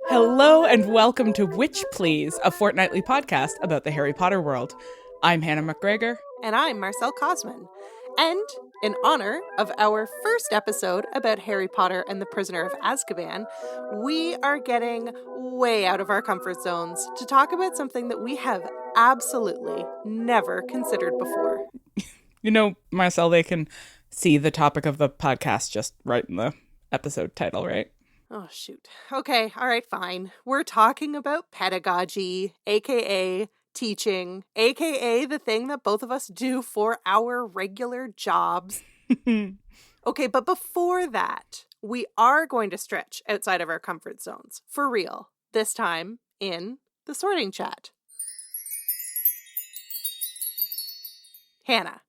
Hello and welcome to Witch Please, a fortnightly podcast about the Harry Potter world. I'm Hannah McGregor. And I'm Marcelle Cosman. And in honor of our first episode about Harry Potter and the Prisoner of Azkaban, we are getting way out of our comfort zones to talk about something that we have absolutely never considered before. You know, Marcelle, they can see the topic of the podcast just right in the episode title, right? Oh, shoot. Okay, all right, fine. We're talking about pedagogy, aka teaching, aka the thing that both of us do for our regular jobs. Okay, but before that, we are going to stretch outside of our comfort zones. For real. This time in the sorting chat. Hannah,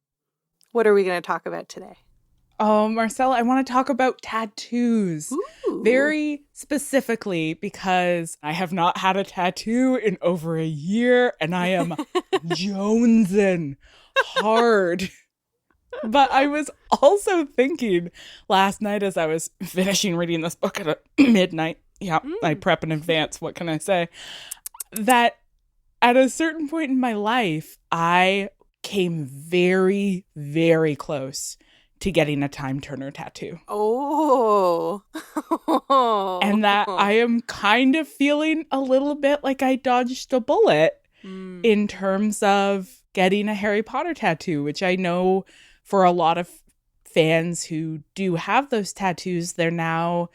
what are we going to talk about today? Oh, Marcelle, I want to talk about tattoos. Ooh. Very specifically because I have not had a tattoo in over a year and I am jonesing hard. But I was also thinking last night as I was finishing reading this book at midnight. Yeah, I prep in advance. What can I say? That at a certain point in my life, I came very, very close to getting a time turner tattoo. Oh. And that I am kind of feeling a little bit like I dodged a bullet in terms of getting a Harry Potter tattoo, which I know for a lot of fans who do have those tattoos, they're now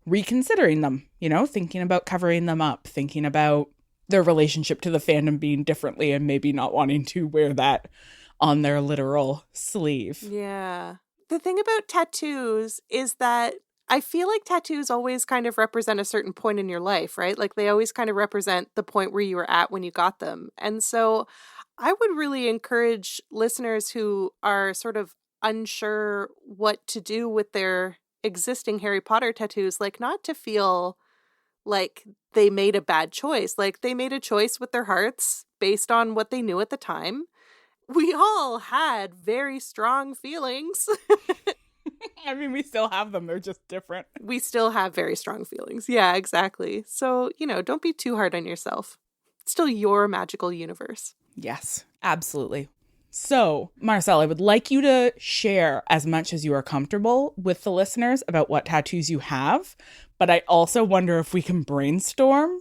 reconsidering them, you know, thinking about covering them up, thinking about their relationship to the fandom being differently and maybe not wanting to wear that on their literal sleeve. Yeah. The thing about tattoos is that I feel like tattoos always kind of represent a certain point in your life, right? Like they always kind of represent the point where you were at when you got them. And so I would really encourage listeners who are sort of unsure what to do with their existing Harry Potter tattoos, like not to feel like they made a bad choice. Like they made a choice with their hearts based on what they knew at the time. We all had very strong feelings. I mean, we still have them. They're just different. We still have very strong feelings. Yeah, exactly. So, you know, don't be too hard on yourself. It's still your magical universe. Yes, absolutely. So, Marcelle, I would like you to share as much as you are comfortable with the listeners about what tattoos you have. But I also wonder if we can brainstorm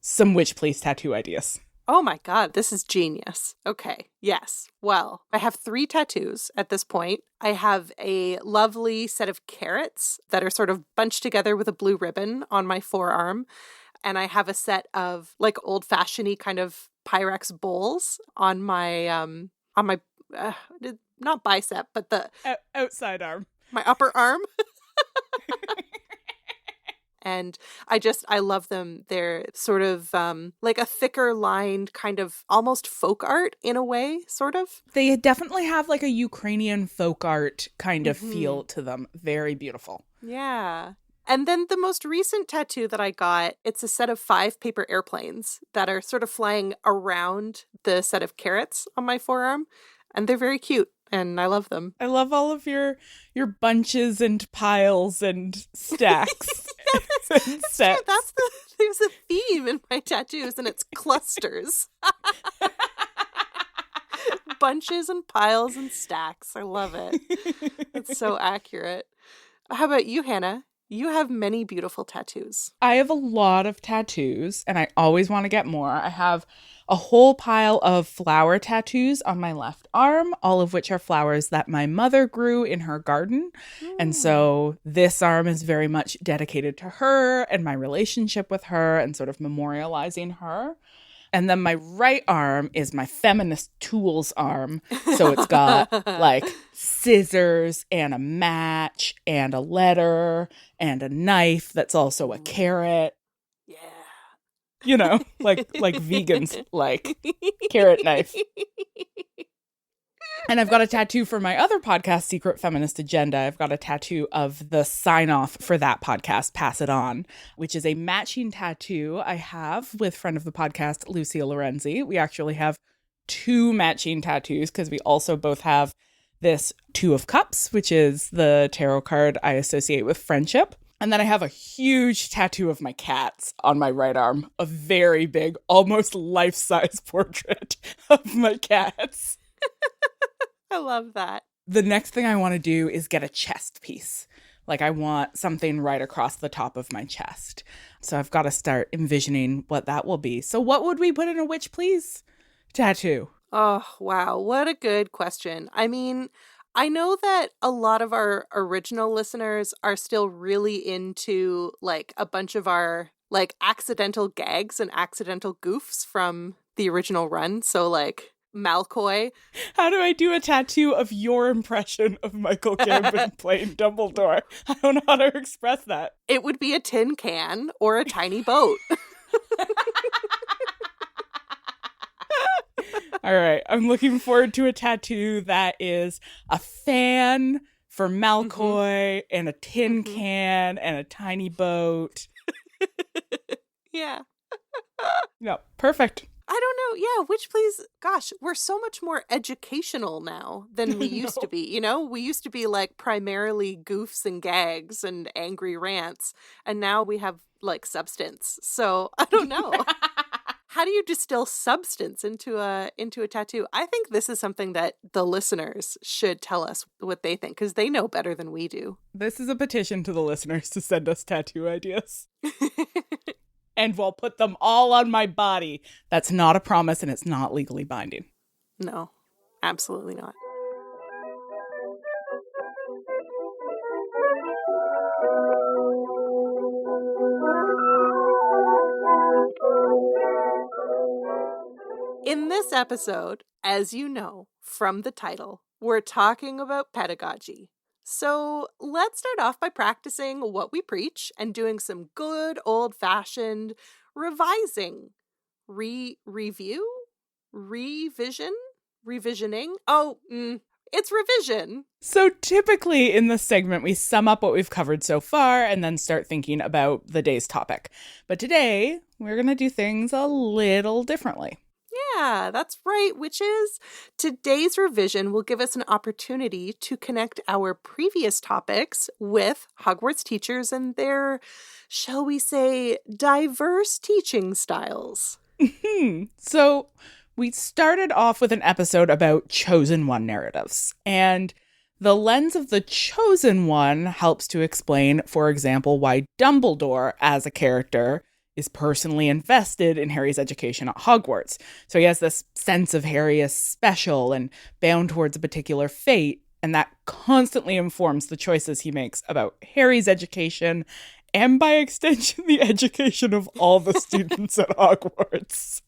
some Witch Please tattoo ideas. Oh my God, this is genius. Okay, yes. Well, I have 3 tattoos at this point. I have a lovely set of carrots that are sort of bunched together with a blue ribbon on my forearm. And I have a set of like old-fashioned-y kind of Pyrex bowls on my, not bicep, but the... outside arm. My upper arm. And I love them. They're sort of like a thicker lined kind of almost folk art in a way, sort of. They definitely have like a Ukrainian folk art kind of feel to them. Very beautiful. Yeah. And then the most recent tattoo that I got, it's a set of 5 paper airplanes that are sort of flying around the set of carrots on my forearm. And they're very cute. And I love them. I love all of your bunches and piles and stacks. That's true. There's a theme in my tattoos, and it's clusters. Bunches and piles and stacks. I love it. It's so accurate. How about you, Hannah? You have many beautiful tattoos. I have a lot of tattoos, and I always want to get more. I have a whole pile of flower tattoos on my left arm, all of which are flowers that my mother grew in her garden. And so this arm is very much dedicated to her and my relationship with her and sort of memorializing her. And then my right arm is my feminist tools arm. So it's got like scissors and a match and a letter and a knife that's also a carrot. Yeah. You know, like vegans like carrot knife. And I've got a tattoo for my other podcast, Secret Feminist Agenda. I've got a tattoo of the sign-off for that podcast, Pass It On, which is a matching tattoo I have with friend of the podcast, Lucia Lorenzi. We actually have 2 matching tattoos because we also both have this Two of Cups, which is the tarot card I associate with friendship. And then I have a huge tattoo of my cats on my right arm, a very big, almost life-size portrait of my cats. I love that. The next thing I want to do is get a chest piece. Like I want something right across the top of my chest. So I've got to start envisioning what that will be. So what would we put in a witch please tattoo? Oh, wow. What a good question. I mean, I know that a lot of our original listeners are still really into like a bunch of our like accidental gags and accidental goofs from the original run. So like Malcoy. How do I do a tattoo of your impression of Michael Gambon playing Dumbledore? I don't know how to express that. It would be a tin can or a tiny boat. All right. I'm looking forward to a tattoo that is a fan for Malcoy and a tin can and a tiny boat. Yeah. No, perfect. I don't know. Yeah, which please, gosh, we're so much more educational now than we used to be. You know, we used to be like primarily goofs and gags and angry rants. And now we have like substance. So I don't know. How do you distill substance into a tattoo? I think this is something that the listeners should tell us what they think because they know better than we do. This is a petition to the listeners to send us tattoo ideas. And we'll put them all on my body. That's not a promise and it's not legally binding. No, absolutely not. In this episode, as you know from the title, we're talking about pedagogy. So let's start off by practicing what we preach and doing some good old-fashioned revising. Review? Revisioning? It's revision. So typically in this segment, we sum up what we've covered so far and then start thinking about the day's topic. But today, we're going to do things a little differently. Yeah, that's right, which is today's revision will give us an opportunity to connect our previous topics with Hogwarts teachers and their, shall we say, diverse teaching styles. So we started off with an episode about chosen one narratives, and the lens of the chosen one helps to explain, for example, why Dumbledore as a character is personally invested in Harry's education at Hogwarts. So he has this sense of Harry as special and bound towards a particular fate, and that constantly informs the choices he makes about Harry's education and, by extension, the education of all the students at Hogwarts.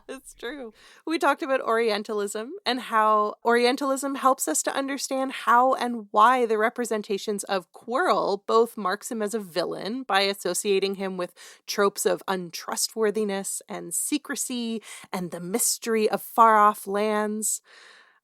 It's true. We talked about Orientalism and how Orientalism helps us to understand how and why the representations of Quirrell both marks him as a villain by associating him with tropes of untrustworthiness and secrecy and the mystery of far-off lands,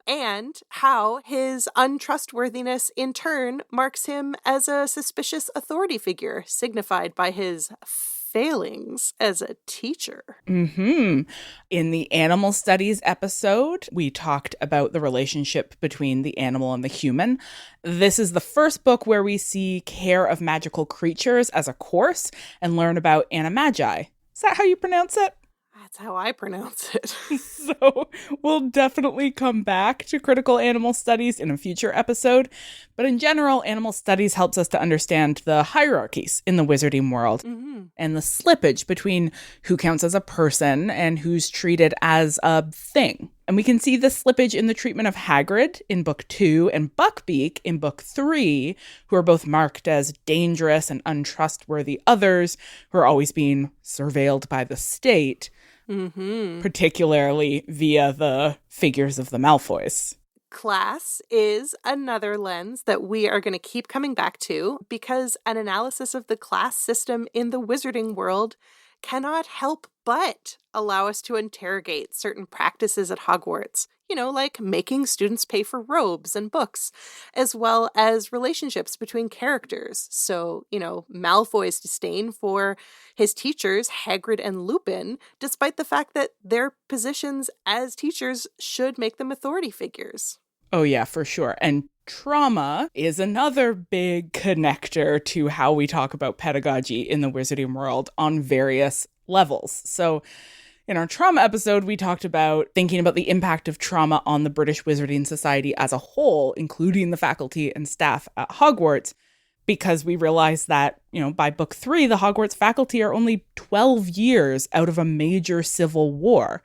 and how his untrustworthiness in turn marks him as a suspicious authority figure, signified by his failings as a teacher. In the animal studies episode, we talked about the relationship between the animal and the human. This is the first book where we see care of magical creatures as a course and learn about animagi. Is that how you pronounce it? That's how I pronounce it. So we'll definitely come back to critical animal studies in a future episode. But in general, animal studies helps us to understand the hierarchies in the wizarding world and the slippage between who counts as a person and who's treated as a thing. And we can see the slippage in the treatment of Hagrid in book 2 and Buckbeak in book 3, who are both marked as dangerous and untrustworthy others who are always being surveilled by the state. Particularly via the figures of the Malfoys. Class is another lens that we are going to keep coming back to because an analysis of the class system in the wizarding world cannot help but allow us to interrogate certain practices at Hogwarts, like making students pay for robes and books, as well as relationships between characters. So, Malfoy's disdain for his teachers, Hagrid and Lupin, despite the fact that their positions as teachers should make them authority figures. Oh, yeah, for sure. And trauma is another big connector to how we talk about pedagogy in the wizarding world on various levels. So, in our trauma episode, we talked about thinking about the impact of trauma on the British Wizarding Society as a whole, including the faculty and staff at Hogwarts, because we realized that, by book 3, the Hogwarts faculty are only 12 years out of a major civil war.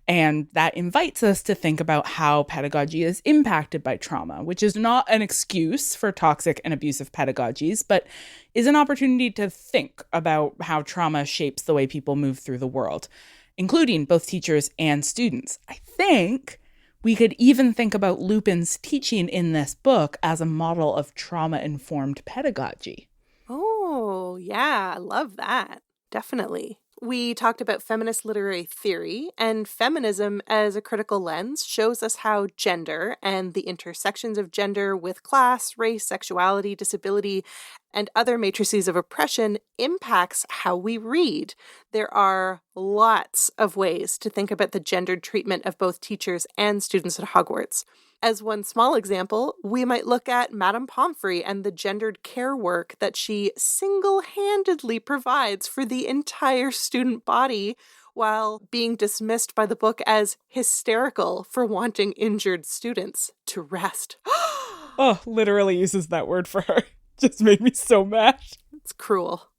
And that invites us to think about how pedagogy is impacted by trauma, which is not an excuse for toxic and abusive pedagogies, but is an opportunity to think about how trauma shapes the way people move through the world, including both teachers and students. I think we could even think about Lupin's teaching in this book as a model of trauma-informed pedagogy. Oh, yeah, I love that. Definitely. We talked about feminist literary theory, and feminism as a critical lens shows us how gender and the intersections of gender with class, race, sexuality, disability, and other matrices of oppression impacts how we read. There are lots of ways to think about the gendered treatment of both teachers and students at Hogwarts. As one small example, we might look at Madame Pomfrey and the gendered care work that she single-handedly provides for the entire student body, while being dismissed by the book as hysterical for wanting injured students to rest. Oh, literally uses that word for her. Just made me so mad. It's cruel.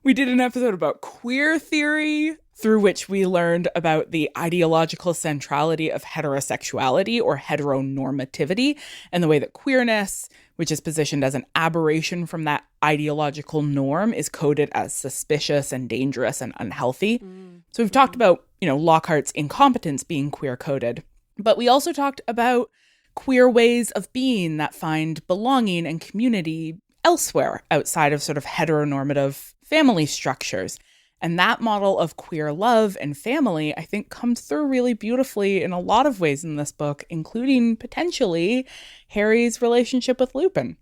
We did an episode about queer theory, through which we learned about the ideological centrality of heterosexuality or heteronormativity, and the way that queerness, which is positioned as an aberration from that ideological norm, is coded as suspicious and dangerous and unhealthy. So we've talked about, Lockhart's incompetence being queer coded, but we also talked about queer ways of being that find belonging and community elsewhere outside of sort of heteronormative family structures. And that model of queer love and family, I think, comes through really beautifully in a lot of ways in this book, including potentially Harry's relationship with Lupin.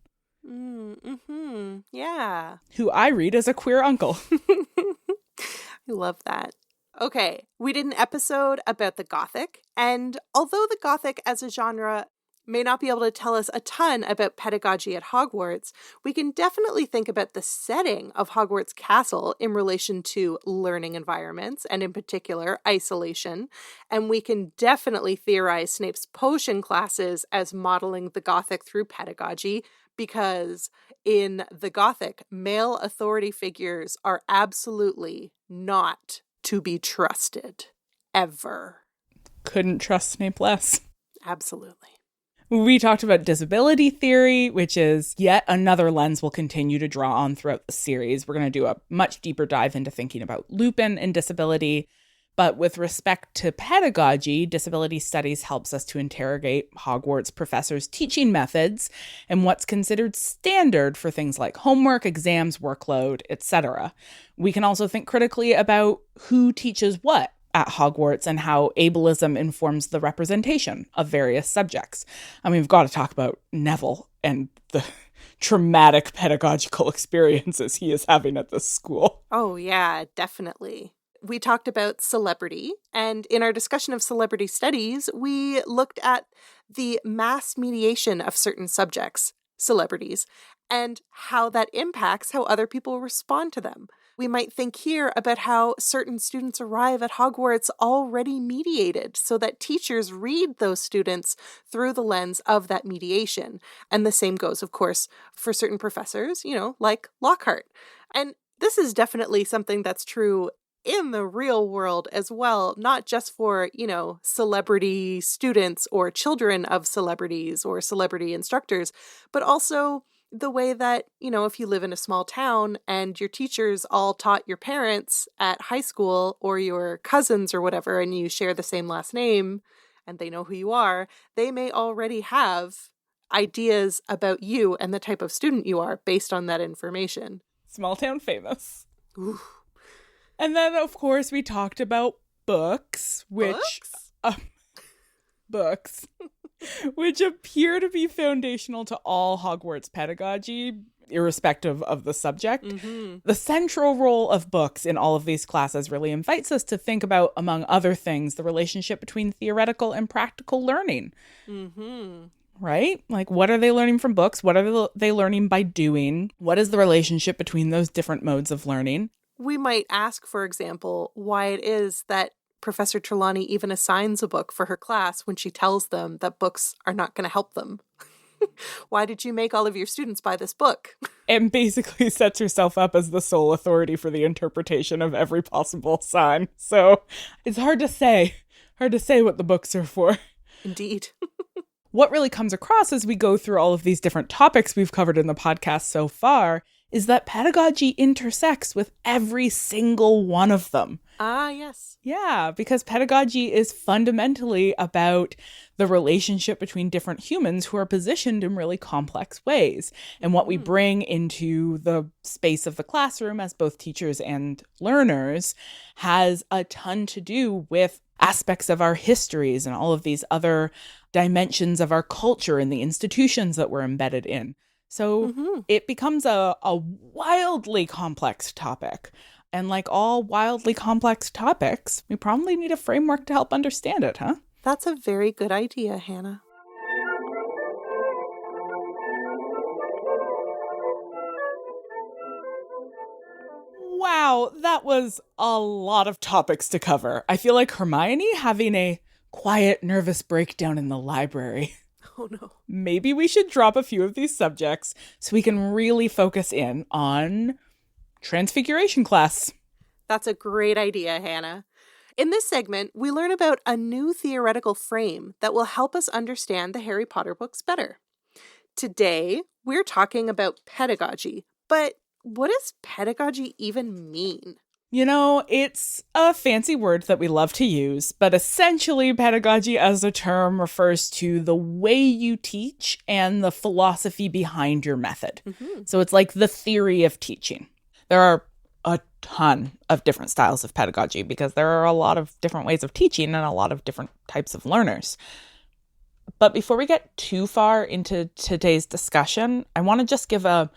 Yeah. Who I read as a queer uncle. I love that. Okay, we did an episode about the Gothic, and although the Gothic as a genre may not be able to tell us a ton about pedagogy at Hogwarts, we can definitely think about the setting of Hogwarts Castle in relation to learning environments, and in particular, isolation. And we can definitely theorize Snape's potion classes as modeling the Gothic through pedagogy, because in the Gothic, male authority figures are absolutely not to be trusted. Ever. Couldn't trust Snape less. Absolutely. We talked about disability theory, which is yet another lens we'll continue to draw on throughout the series. We're going to do a much deeper dive into thinking about Lupin and disability. But with respect to pedagogy, disability studies helps us to interrogate Hogwarts professors' teaching methods and what's considered standard for things like homework, exams, workload, etc. We can also think critically about who teaches what at Hogwarts and how ableism informs the representation of various subjects. I mean, we've got to talk about Neville and the traumatic pedagogical experiences he is having at this school. Oh, yeah, definitely. We talked about celebrity, and in our discussion of celebrity studies, we looked at the mass mediation of certain subjects, celebrities, and how that impacts how other people respond to them. We might think here about how certain students arrive at Hogwarts already mediated, so that teachers read those students through the lens of that mediation. And the same goes, of course, for certain professors, like Lockhart. And this is definitely something that's true in the real world as well, not just for, celebrity students or children of celebrities or celebrity instructors, but also the way that, if you live in a small town and your teachers all taught your parents at high school or your cousins or whatever, and you share the same last name and they know who you are, they may already have ideas about you and the type of student you are based on that information. Small town famous. Ooh. And then, of course, we talked about books, which... Books? Which appear to be foundational to all Hogwarts pedagogy. irrespective of the subject. Mm-hmm. The central role of books in all of these classes really invites us to think about, among other things, the relationship between theoretical and practical learning. Mm-hmm. Right? Like, what are they learning from books? What are they learning by doing? What is the relationship between those different modes of learning? We might ask, for example, why it is that Professor Trelawney even assigns a book for her class when she tells them that books are not going to help them. Why did you make all of your students buy this book? And basically sets herself up as the sole authority for the interpretation of every possible sign. So it's hard to say what the books are for. Indeed. What really comes across as we go through all of these different topics we've covered in the podcast so far is that pedagogy intersects with every single one of them. Ah, yes. Yeah, because pedagogy is fundamentally about the relationship between different humans who are positioned in really complex ways. And what we bring into the space of the classroom as both teachers and learners has a ton to do with aspects of our histories and all of these other dimensions of our culture and the institutions that we're embedded in. So it becomes a wildly complex topic. And like all wildly complex topics, we probably need a framework to help understand it, huh? That's a very good idea, Hannah. Wow, that was a lot of topics to cover. I feel like Hermione having a quiet, nervous breakdown in the library. Oh, no. Maybe we should drop a few of these subjects so we can really focus in on Transfiguration class. That's a great idea, Hannah. In this segment, we learn about a new theoretical frame that will help us understand the Harry Potter books better. Today, we're talking about pedagogy, but what does pedagogy even mean? You know, it's a fancy word that we love to use, but essentially pedagogy as a term refers to the way you teach and the philosophy behind your method. So it's like the theory of teaching. There are a ton of different styles of pedagogy because there are a lot of different ways of teaching and a lot of different types of learners. But before we get too far into today's discussion, I want to just give a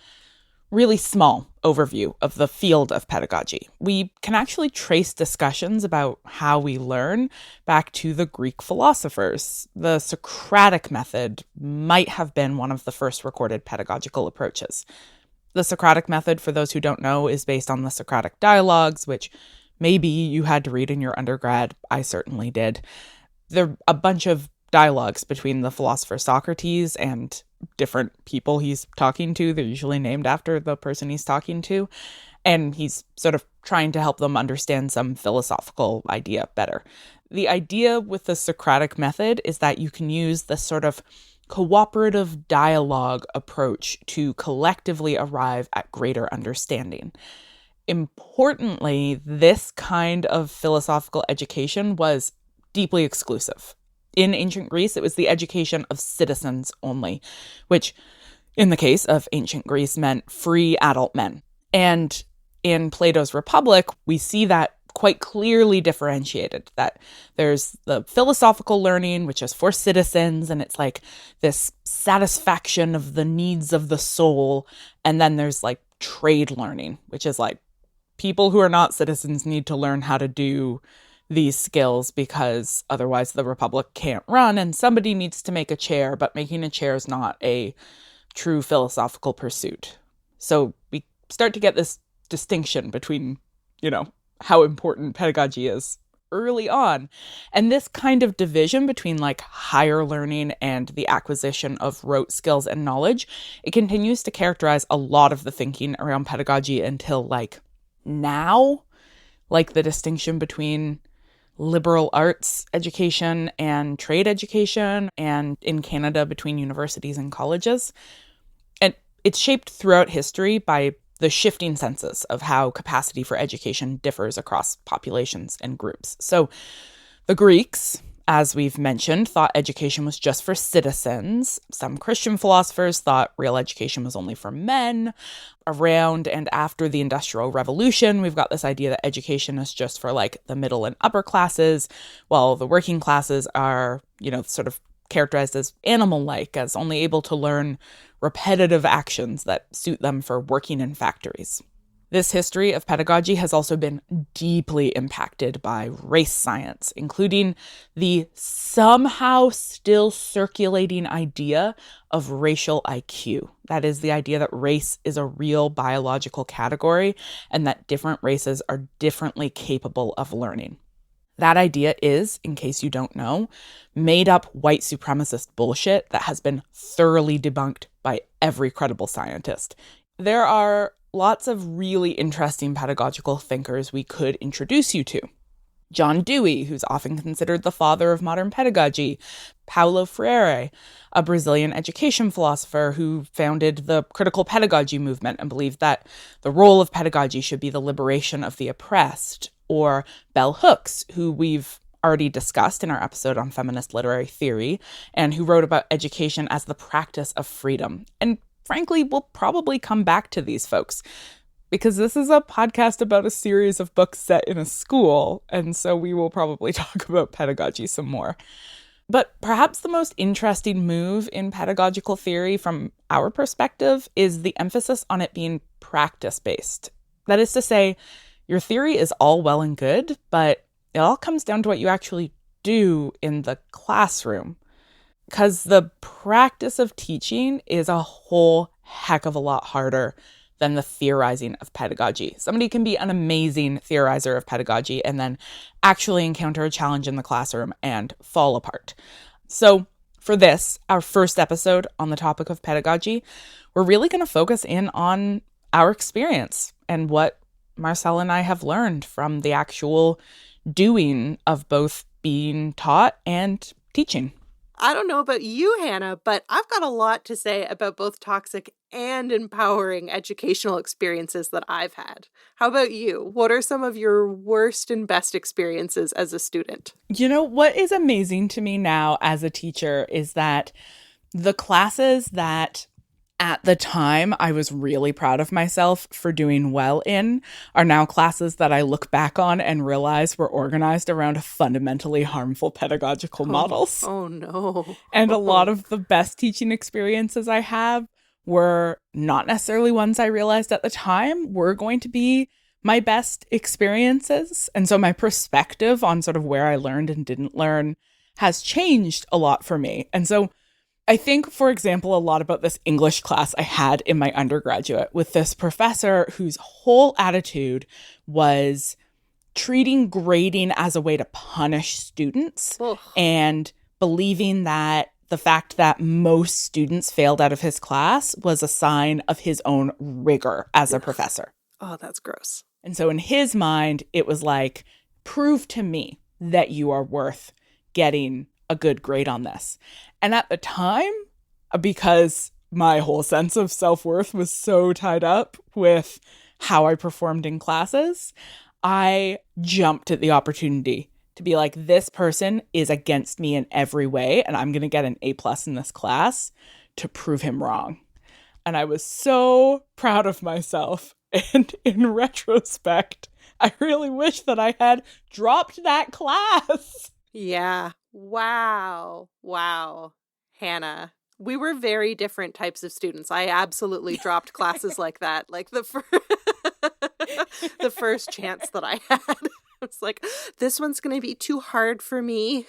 really small overview of the field of pedagogy. We can actually trace discussions about how we learn back to the Greek philosophers. The Socratic method might have been one of the first recorded pedagogical approaches. The Socratic method, for those who don't know, is based on the Socratic dialogues, which maybe you had to read in your undergrad. I certainly did. There are a bunch of dialogues between the philosopher Socrates and different people he's talking to. They're usually named after the person he's talking to. And he's sort of trying to help them understand some philosophical idea better. The idea with the Socratic method is that you can use this sort of cooperative dialogue approach to collectively arrive at greater understanding. Importantly, this kind of philosophical education was deeply exclusive. In ancient Greece, it was the education of citizens only, which in the case of ancient Greece meant free adult men. And in Plato's Republic, we see that quite clearly differentiated, that there's the philosophical learning, which is for citizens, and it's like this satisfaction of the needs of the soul. And then there's like trade learning, which is like people who are not citizens need to learn how to do these skills because otherwise the Republic can't run and somebody needs to make a chair, but making a chair is not a true philosophical pursuit. So we start to get this distinction between, how important pedagogy is early on. And this kind of division between like higher learning and the acquisition of rote skills and knowledge, it continues to characterize a lot of the thinking around pedagogy until like now, like the distinction between liberal arts education and trade education, and in Canada between universities and colleges. And it's shaped throughout history by the shifting senses of how capacity for education differs across populations and groups. So the Greeks, as we've mentioned, thought education was just for citizens. Some Christian philosophers thought real education was only for men. Around and after the Industrial Revolution, we've got this idea that education is just for like the middle and upper classes, while the working classes are, sort of characterized as animal-like, as only able to learn repetitive actions that suit them for working in factories. This history of pedagogy has also been deeply impacted by race science, including the somehow still circulating idea of racial IQ. That is the idea that race is a real biological category and that different races are differently capable of learning. That idea is, in case you don't know, made up white supremacist bullshit that has been thoroughly debunked by every credible scientist. There are lots of really interesting pedagogical thinkers we could introduce you to. John Dewey, who's often considered the father of modern pedagogy, Paulo Freire, a Brazilian education philosopher who founded the critical pedagogy movement and believed that the role of pedagogy should be the liberation of the oppressed, or Bell Hooks, who we've already discussed in our episode on feminist literary theory, and who wrote about education as the practice of freedom. And frankly, we'll probably come back to these folks because this is a podcast about a series of books set in a school, and so we will probably talk about pedagogy some more. But perhaps the most interesting move in pedagogical theory from our perspective is the emphasis on it being practice-based. That is to say, your theory is all well and good, but it all comes down to what you actually do in the classroom. Because the practice of teaching is a whole heck of a lot harder than the theorizing of pedagogy. Somebody can be an amazing theorizer of pedagogy and then actually encounter a challenge in the classroom and fall apart. So for this, our first episode on the topic of pedagogy, we're really going to focus in on our experience and what Marcel and I have learned from the actual doing of both being taught and teaching. I don't know about you, Hannah, but I've got a lot to say about both toxic and empowering educational experiences that I've had. How about you? What are some of your worst and best experiences as a student? You know, what is amazing to me now as a teacher is that the classes that at the time I was really proud of myself for doing well in are now classes that I look back on and realize were organized around fundamentally harmful pedagogical models. Oh no. And a lot of the best teaching experiences I have were not necessarily ones I realized at the time were going to be my best experiences. And so my perspective on sort of where I learned and didn't learn has changed a lot for me. And so I think, for example, a lot about this English class I had in my undergraduate with this professor whose whole attitude was treating grading as a way to punish students and believing that the fact that most students failed out of his class was a sign of his own rigor as a professor. Oh, that's gross. And so in his mind, it was like, prove to me that you are worth getting a good grade on this. And at the time, because my whole sense of self-worth was so tied up with how I performed in classes, I jumped at the opportunity to be like, this person is against me in every way, and I'm going to get an A+ in this class to prove him wrong. And I was so proud of myself. And in retrospect, I really wish that I had dropped that class. Yeah. Wow. Hannah, we were very different types of students. I absolutely dropped classes like that. Like the first chance that I had. I was like, this one's going to be too hard for me.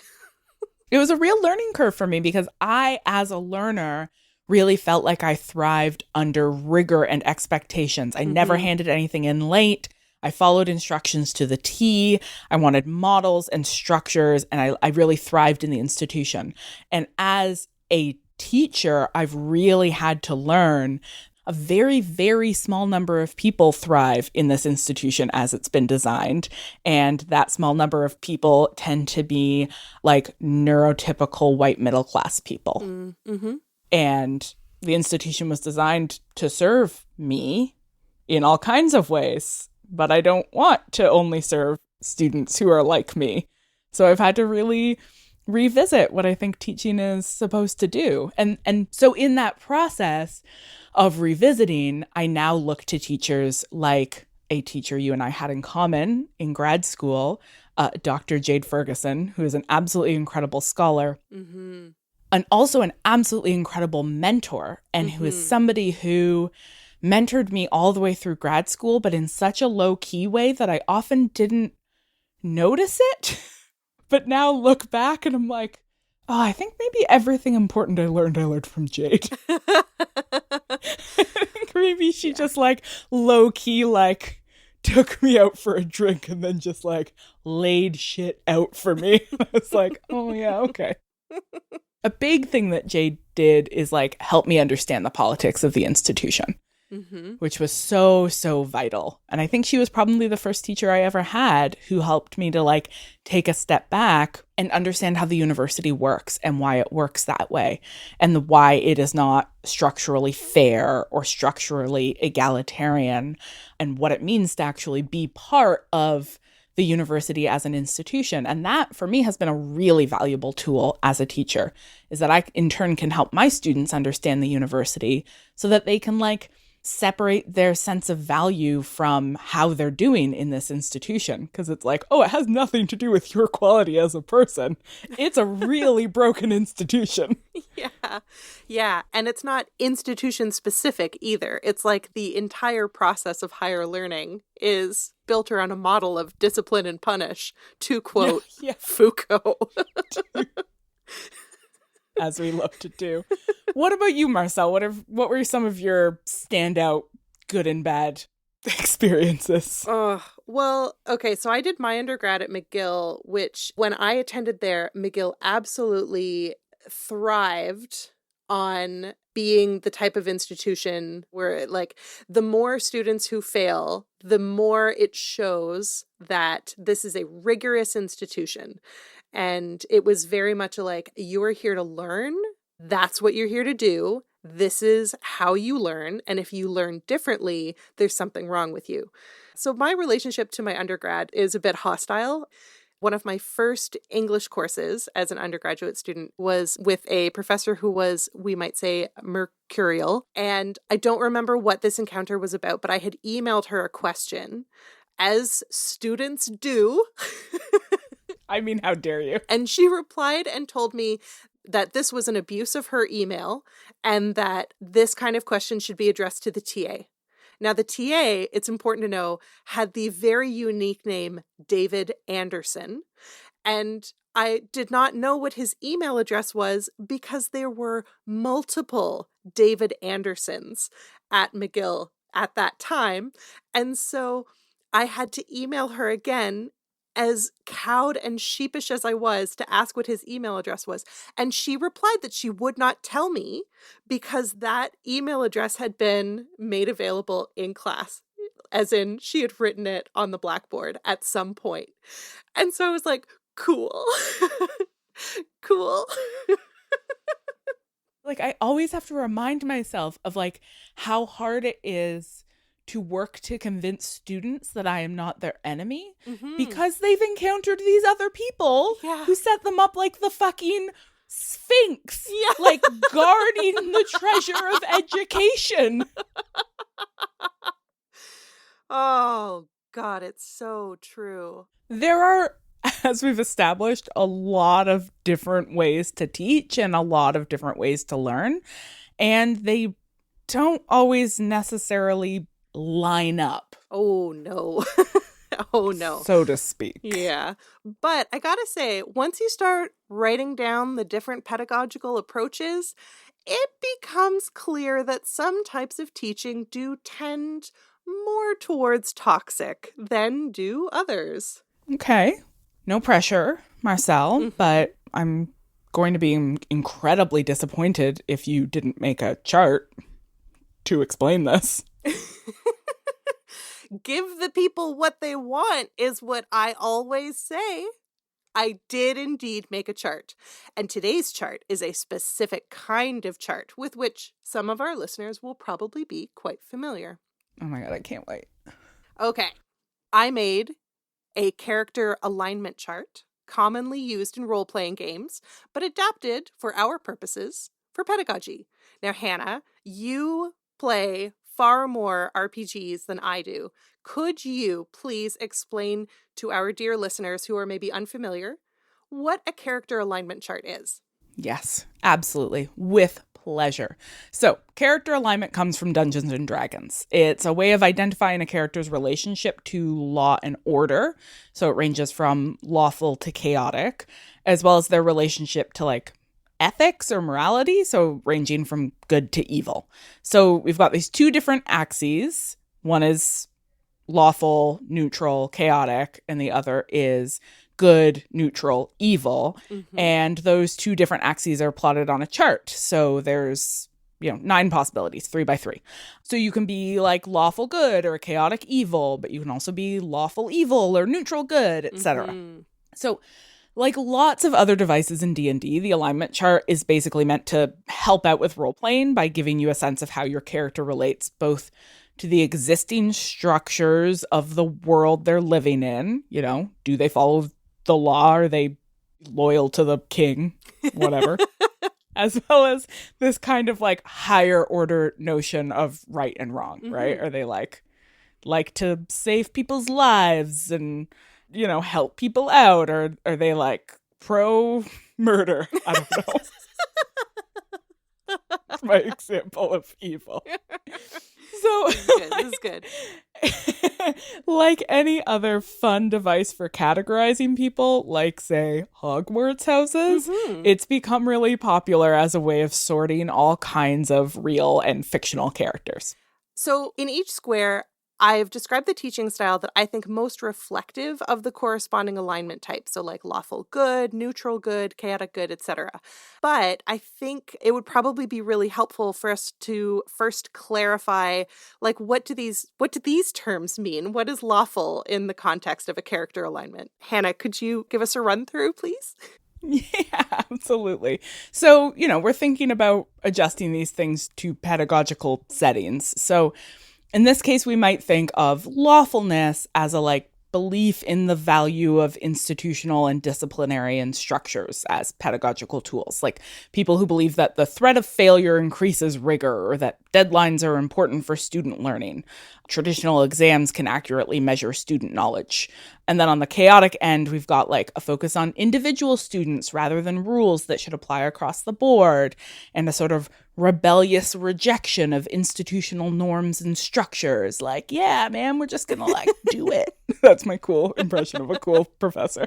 It was a real learning curve for me because I, as a learner, really felt like I thrived under rigor and expectations. I never handed anything in late. I followed instructions to the T. I wanted models and structures, and I really thrived in the institution. And as a teacher, I've really had to learn a very, very small number of people thrive in this institution as it's been designed. And that small number of people tend to be like neurotypical white middle class people. Mm-hmm. And the institution was designed to serve me in all kinds of ways. But I don't want to only serve students who are like me. So I've had to really revisit what I think teaching is supposed to do. And so in that process of revisiting, I now look to teachers like a teacher you and I had in common in grad school, Dr. Jade Ferguson, who is an absolutely incredible scholar. and also an absolutely incredible mentor, and who is somebody who mentored me all the way through grad school, but in such a low key way that I often didn't notice it. But now look back and I'm like, oh, I think maybe everything important I learned from Jade. I think maybe she just like low key like took me out for a drink and then just like laid shit out for me. I was like, oh yeah, okay. A big thing that Jade did is like help me understand the politics of the institution, which was so, so vital. And I think she was probably the first teacher I ever had who helped me to like take a step back and understand how the university works and why it works that way, and why it is not structurally fair or structurally egalitarian, and what it means to actually be part of the university as an institution. And that for me has been a really valuable tool as a teacher, is that I in turn can help my students understand the university so that they can like separate their sense of value from how they're doing in this institution. Because it's like, oh, it has nothing to do with your quality as a person. It's a really broken institution. Yeah. Yeah. And it's not institution specific either. It's like the entire process of higher learning is built around a model of discipline and punish, to quote Foucault. As we love to do. What about you, Marcel? What were some of your standout good and bad experiences? Well, okay, so I did my undergrad at McGill, which when I attended there, McGill absolutely thrived on being the type of institution where like the more students who fail, the more it shows that this is a rigorous institution. And it was very much like, you are here to learn. That's what you're here to do. This is how you learn. And if you learn differently, there's something wrong with you. So my relationship to my undergrad is a bit hostile. One of my first English courses as an undergraduate student was with a professor who was, we might say, mercurial. And I don't remember what this encounter was about, but I had emailed her a question, as students do. I mean, how dare you? And she replied and told me that this was an abuse of her email and that this kind of question should be addressed to the TA. Now, the TA, it's important to know, had the very unique name David Anderson. And I did not know what his email address was because there were multiple David Andersons at McGill at that time. And so I had to email her again, as cowed and sheepish as I was, to ask what his email address was. And she replied that she would not tell me because that email address had been made available in class, as in she had written it on the blackboard at some point. And so I was like, cool. Cool. Like, I always have to remind myself of like how hard it is to work to convince students that I am not their enemy, because they've encountered these other people who set them up like the fucking Sphinx, like guarding the treasure of education. Oh, God, it's so true. There are, as we've established, a lot of different ways to teach and a lot of different ways to learn, and they don't always necessarily line up. Oh, no. Oh, no. So to speak. Yeah. But I gotta say, once you start writing down the different pedagogical approaches, it becomes clear that some types of teaching do tend more towards toxic than do others. Okay. No pressure, Marcel, but I'm going to be incredibly disappointed if you didn't make a chart to explain this. Give the people what they want is what I always say. I did indeed make a chart. And today's chart is a specific kind of chart with which some of our listeners will probably be quite familiar. Oh my God, I can't wait. Okay. I made a character alignment chart, commonly used in role-playing games, but adapted for our purposes for pedagogy. Now, Hannah, you play far more RPGs than I do. Could you please explain to our dear listeners who are maybe unfamiliar what a character alignment chart is? Yes, absolutely. With pleasure. So, character alignment comes from Dungeons and Dragons. It's a way of identifying a character's relationship to law and order. So, it ranges from lawful to chaotic, as well as their relationship to like ethics or morality. So, ranging from good to evil. So, we've got these two different axes. One is lawful, neutral, chaotic, and the other is good, neutral, evil. Mm-hmm. And those two different axes are plotted on a chart. So there's 9 possibilities, 3 by 3. So you can be like lawful good or chaotic evil, but you can also be lawful evil or neutral good, etc. Mm-hmm. So like lots of other devices in D&D, the alignment chart is basically meant to help out with role playing by giving you a sense of how your character relates both to the existing structures of the world they're living in. Do they follow the law? Are they loyal to the king? Whatever. As well as this kind of like higher order notion of right and wrong, right? Mm-hmm. Are they like to save people's lives and, help people out? Or are they like pro murder? I don't know. That's my example of evil. So This is good. Like any other fun device for categorizing people, like say Hogwarts houses, Mm-hmm. it's become really popular as a way of sorting all kinds of real and fictional characters. So in each square, I've described the teaching style that I think most reflective of the corresponding alignment type. So like lawful good, neutral good, chaotic good, etc. But I think it would probably be really helpful for us to first clarify like what do these terms mean? What is lawful in the context of a character alignment? Hannah, could you give us a run through, please? Yeah, absolutely. So, we're thinking about adjusting these things to pedagogical settings. So, in this case, we might think of lawfulness as a like belief in the value of institutional and disciplinary structures as pedagogical tools, like people who believe that the threat of failure increases rigor or that deadlines are important for student learning. Traditional exams can accurately measure student knowledge. And then on the chaotic end, we've got like a focus on individual students rather than rules that should apply across the board, and a sort of rebellious rejection of institutional norms and structures. Like, yeah, man, we're just gonna like do it. That's my cool impression of a cool professor.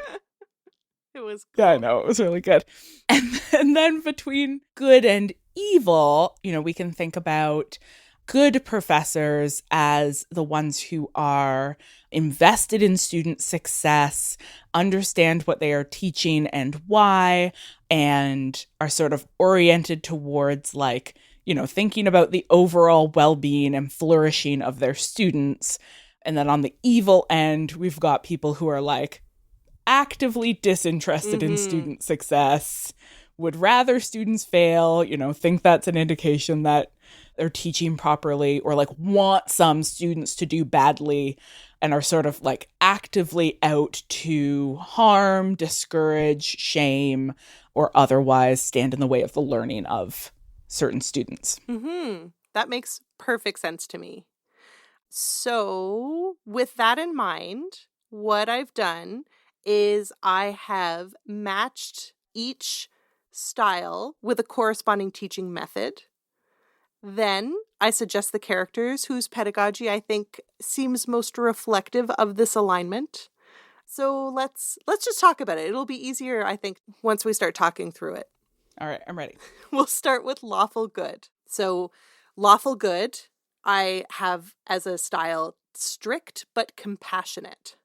It was cool. Yeah, I know. It was really good. And then between good and evil, we can think about good professors as the ones who are invested in student success, understand what they are teaching and why, and are sort of oriented towards like, thinking about the overall well-being and flourishing of their students. And then on the evil end, we've got people who are like actively disinterested in student success, would rather students fail, think that's an indication that they're teaching properly, or like want some students to do badly, and are sort of like actively out to harm, discourage, shame, or otherwise stand in the way of the learning of certain students. Mm-hmm. That makes perfect sense to me. So with that in mind, what I've done is I have matched each style with a corresponding teaching method. Then I suggest the characters whose pedagogy I think seems most reflective of this alignment. So let's just talk about it. It'll be easier, I think, once we start talking through it. All right, I'm ready. We'll start with lawful good. So lawful good, I have as a style strict but compassionate.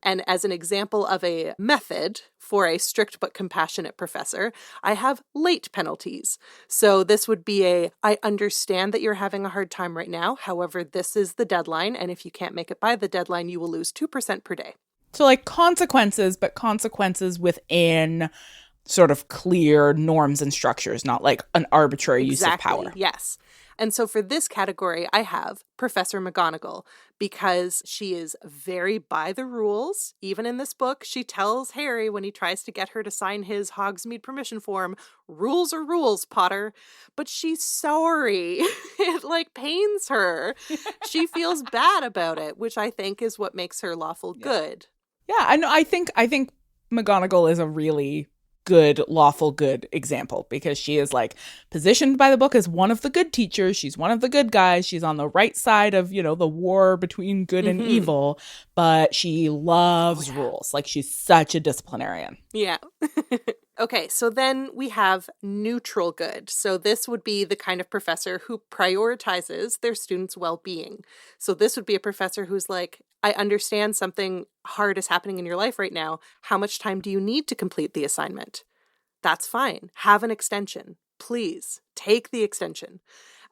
And as an example of a method for a strict but compassionate professor, I have late penalties. So this would be I understand that you're having a hard time right now. However, this is the deadline. And if you can't make it by the deadline, you will lose 2% per day. So like consequences, but consequences within sort of clear norms and structures, not like an arbitrary use of power. Yes. And so for this category, I have Professor McGonagall, because she is very by the rules. Even in this book, she tells Harry when he tries to get her to sign his Hogsmeade permission form, rules are rules, Potter. But she's sorry. It like pains her. She feels bad about it, which I think is what makes her lawful good. Yeah, I know. I think McGonagall is a really good, lawful good example, because she is like positioned by the book as one of the good teachers. She's one of the good guys. She's on the right side of, you know, the war between good and evil, but she loves rules. Like, she's such a disciplinarian. Yeah. Okay, so then we have neutral good. So this would be the kind of professor who prioritizes their students' well-being. So this would be a professor who's like, I understand something hard is happening in your life right now. How much time do you need to complete the assignment? That's fine. Have an extension. Please take the extension.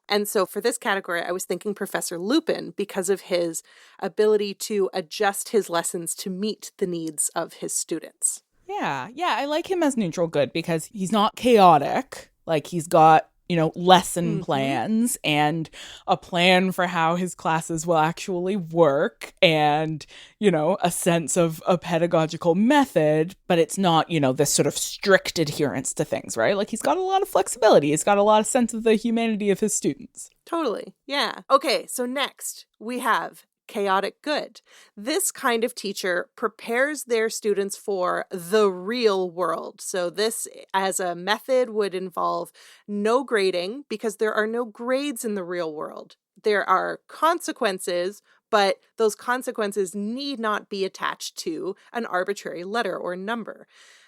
And so for this category, I was thinking Professor Lupin, because of his ability to adjust his lessons to meet the needs of his students. Yeah, I like him as neutral good because he's not chaotic. Like, he's got, you know, lesson plans and a plan for how his classes will actually work and, you know, a sense of a pedagogical method, but it's not, you know, this sort of strict adherence to things, right? Like, he's got a lot of flexibility. He's got a lot of sense of the humanity of his students. Totally. Yeah. Okay, so next we have chaotic good. This kind of teacher prepares their students for the real world. So this as a method would involve no grading, because there are no grades in the real world. There are consequences, but those consequences need not be attached to an arbitrary letter or number.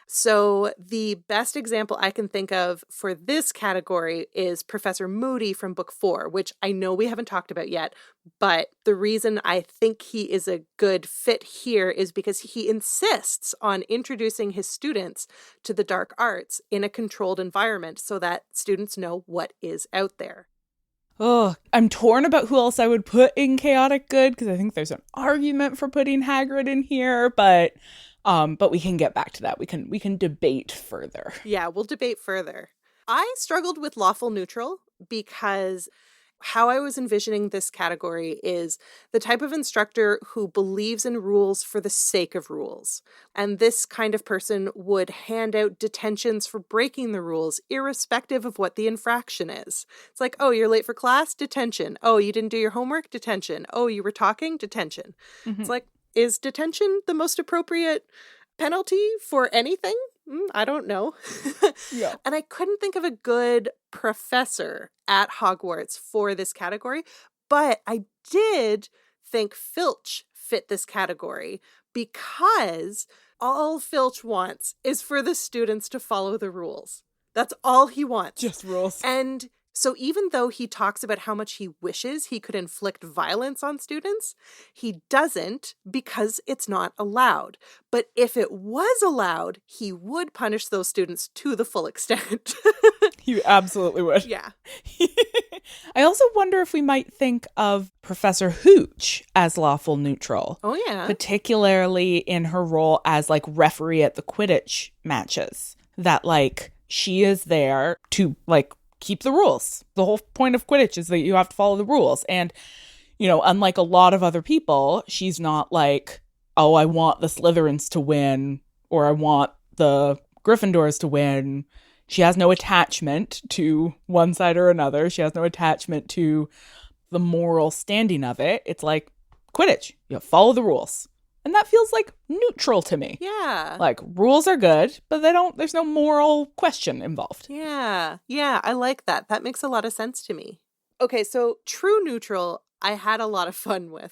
So the best example I can think of for this category is Professor Moody from Book 4, which I know we haven't talked about yet, but the reason I think he is a good fit here is because he insists on introducing his students to the dark arts in a controlled environment so that students know what is out there. Oh, I'm torn about who else I would put in chaotic good, because I think there's an argument for putting Hagrid in here, but we can get back to that. We can debate further. Yeah, we'll debate further. I struggled with lawful neutral because how I was envisioning this category is the type of instructor who believes in rules for the sake of rules. And this kind of person would hand out detentions for breaking the rules, irrespective of what the infraction is. It's like, oh, you're late for class? Detention. Oh, you didn't do your homework? Detention. Oh, you were talking? Detention. It's like, is detention the most appropriate penalty for anything? I don't know. Yeah. And I couldn't think of a good professor at Hogwarts for this category, but I did think Filch fit this category because all Filch wants is for the students to follow the rules. That's all he wants. Just rules. And so even though he talks about how much he wishes he could inflict violence on students, he doesn't because it's not allowed. But if it was allowed, he would punish those students to the full extent. You absolutely would. Yeah. I also wonder if we might think of Professor Hooch as lawful neutral. Oh, yeah. Particularly in her role as like referee at the Quidditch matches. That like she is there to like keep the rules. The whole point of Quidditch is that you have to follow the rules. And, you know, unlike a lot of other people, she's not like, oh, I want the Slytherins to win or I want the Gryffindors to win. She has no attachment to one side or another. She has no attachment to the moral standing of it. It's like Quidditch. You follow the rules. And that feels like neutral to me. Yeah. Like, rules are good, but there's no moral question involved. Yeah. Yeah, I like that. That makes a lot of sense to me. Okay, so true neutral, I had a lot of fun with.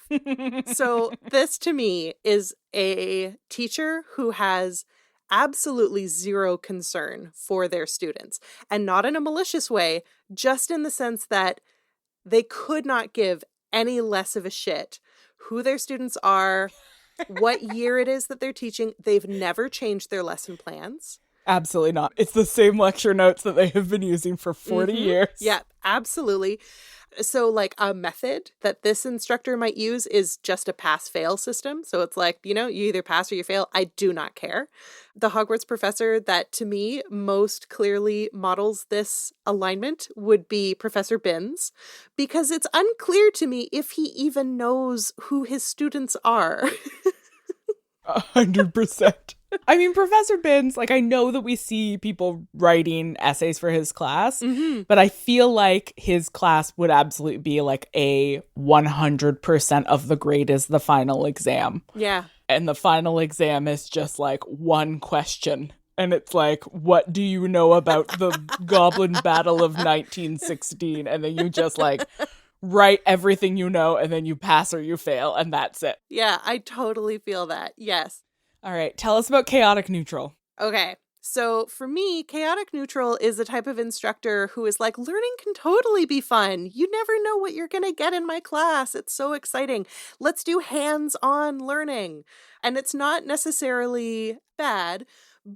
So this to me is a teacher who has absolutely zero concern for their students. And not in a malicious way, just in the sense that they could not give any less of a shit who their students are, what year it is that they're teaching. They've never changed their lesson plans. Absolutely not. It's the same lecture notes that they have been using for 40 years. Yeah, absolutely. So like a method that this instructor might use is just a pass-fail system. So it's like, you know, you either pass or you fail. I do not care. The Hogwarts professor that to me most clearly models this alignment would be Professor Binns, because it's unclear to me if he even knows who his students are. 100%. I mean, Professor Binns, like, I know that we see people writing essays for his class, but I feel like his class would absolutely be like a 100% of the grade is the final exam. Yeah. And the final exam is just like one question and it's like, what do you know about the Goblin Battle of 1916? And then you just like write everything you know, and then you pass or you fail, and that's it. Yeah, I totally feel that. Yes. All right, tell us about chaotic neutral. Okay. So for me, chaotic neutral is the type of instructor who is like, learning can totally be fun. You never know what you're going to get in my class. It's so exciting. Let's do hands-on learning. And it's not necessarily bad,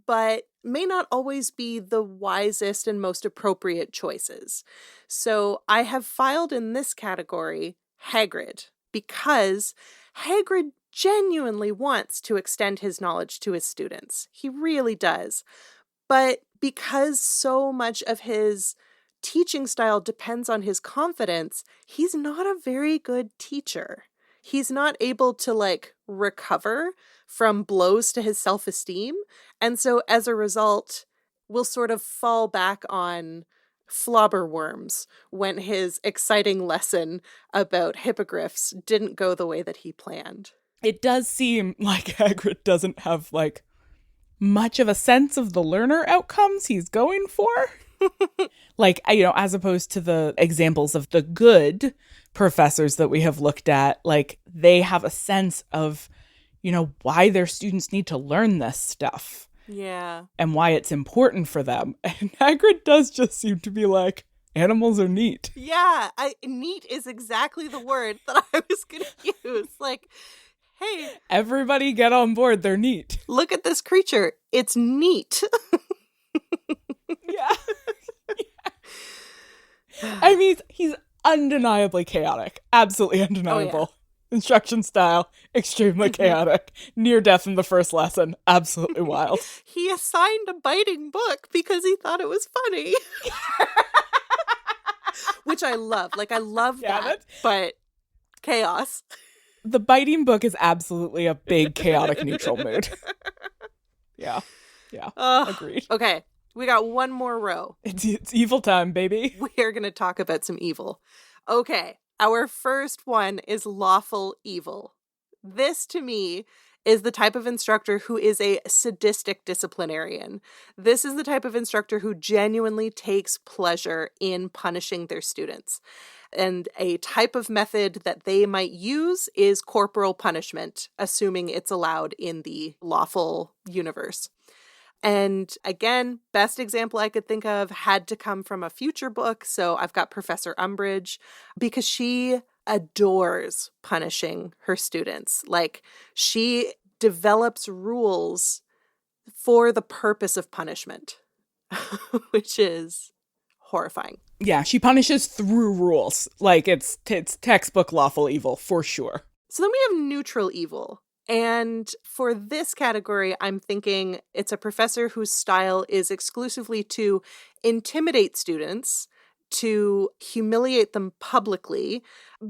but may not always be the wisest and most appropriate choices. So I have filed in this category Hagrid, because Hagrid genuinely wants to extend his knowledge to his students. He really does. But because so much of his teaching style depends on his confidence, he's not a very good teacher. He's not able to like recover from blows to his self-esteem. And so as a result, will sort of fall back on flobberworms when his exciting lesson about hippogriffs didn't go the way that he planned. It does seem like Hagrid doesn't have like much of a sense of the learner outcomes he's going for. Like, you know, as opposed to the examples of the good professors that we have looked at, like they have a sense of, you know, why their students need to learn this stuff. Yeah. And why it's important for them. And Hagrid does just seem to be like, animals are neat. Yeah, neat is exactly the word that I was going to use. Like, hey, everybody get on board. They're neat. Look at this creature. It's neat. Yeah. I mean, he's undeniably chaotic. Absolutely undeniable. Oh, yeah. Instruction style, extremely chaotic. Near death in the first lesson. Absolutely wild. He assigned a biting book because he thought it was funny. Which I love. Like, I love that. But chaos. The biting book is absolutely a big chaotic neutral mood. Yeah. Yeah. Agreed. Okay. We got one more row. It's evil time, baby. We're going to talk about some evil. Okay. Our first one is lawful evil. This, to me, is the type of instructor who is a sadistic disciplinarian. This is the type of instructor who genuinely takes pleasure in punishing their students. And a type of method that they might use is corporal punishment, assuming it's allowed in the lawful universe. And again, best example I could think of had to come from a future book. So I've got Professor Umbridge, because she adores punishing her students. Like, she develops rules for the purpose of punishment, which is horrifying. Yeah, she punishes through rules. Like, it's textbook lawful evil, for sure. So then we have neutral evil. And for this category, I'm thinking it's a professor whose style is exclusively to intimidate students, to humiliate them publicly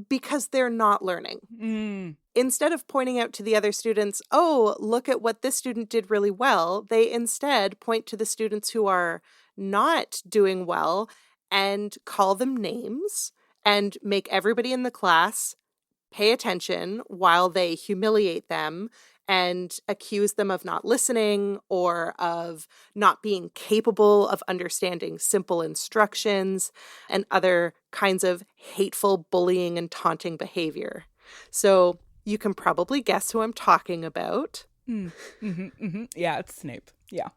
because they're not learning. Instead of pointing out to the other students, oh, look at what this student did really well, they instead point to the students who are not doing well and call them names and make everybody in the class pay attention while they humiliate them and accuse them of not listening or of not being capable of understanding simple instructions and other kinds of hateful bullying and taunting behavior. So you can probably guess who I'm talking about. Yeah, it's Snape. Yeah.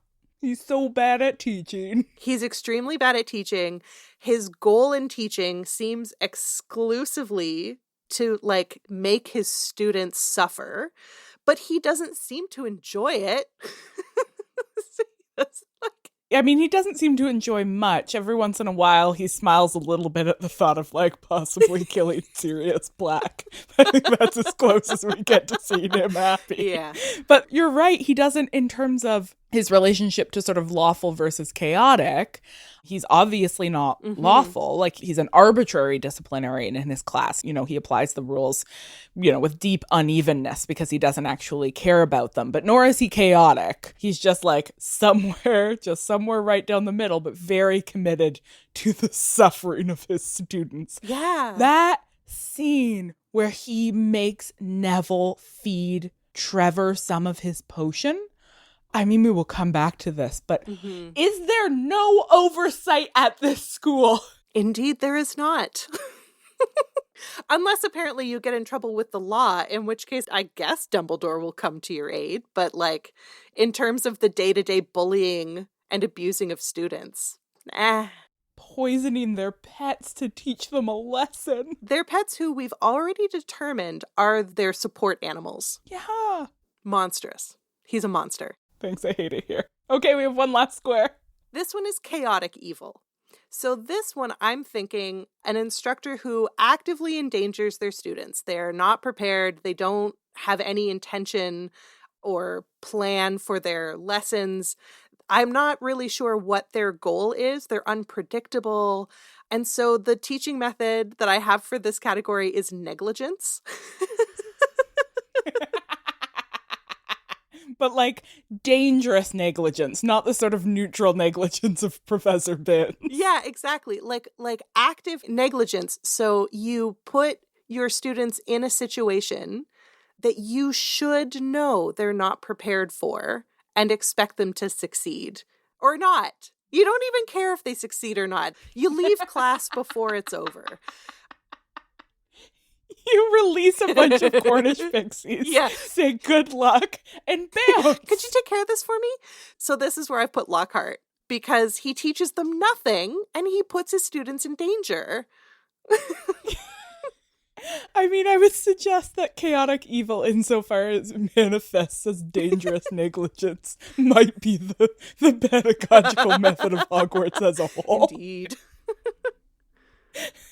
He's so bad at teaching. He's extremely bad at teaching. His goal in teaching seems exclusively to like make his students suffer, but he doesn't seem to enjoy it. I mean, he doesn't seem to enjoy much. Every once in a while, he smiles a little bit at the thought of, like, possibly killing Sirius Black. I think that's as close as we get to seeing him happy. Yeah. But you're right. He doesn't, in terms of his relationship to sort of lawful versus chaotic, he's obviously not lawful. Like, he's an arbitrary disciplinarian in his class. You know, he applies the rules, you know, with deep unevenness because he doesn't actually care about them. But nor is he chaotic. He's just like somewhere right down the middle, but very committed to the suffering of his students. Yeah. That scene where he makes Neville feed Trevor some of his potion. I mean, we will come back to this, but Mm-hmm. is there no oversight at this school? Indeed, there is not. Unless apparently you get in trouble with the law, in which case I guess Dumbledore will come to your aid. But like, in terms of the day-to-day bullying and abusing of students, Poisoning their pets to teach them a lesson. They're pets who we've already determined are their support animals. Yeah. Monstrous. He's a monster. Thanks, I hate it here. Okay, we have one last square. This one is chaotic evil. So this one, I'm thinking an instructor who actively endangers their students. They're not prepared. They don't have any intention or plan for their lessons. I'm not really sure what their goal is. They're unpredictable. And so the teaching method that I have for this category is negligence. But like dangerous negligence, not the sort of neutral negligence of Professor Binns. Yeah, exactly. Like active negligence. So you put your students in a situation that you should know they're not prepared for and expect them to succeed or not. You don't even care if they succeed or not. You leave class before it's over. You release a bunch of Cornish pixies, Yeah. say good luck, and bounce. Could you take care of this for me? So this is where I put Lockhart, because he teaches them nothing and he puts his students in danger. I mean, I would suggest that chaotic evil, insofar as it manifests as dangerous negligence, might be the pedagogical method of Hogwarts as a whole. Indeed.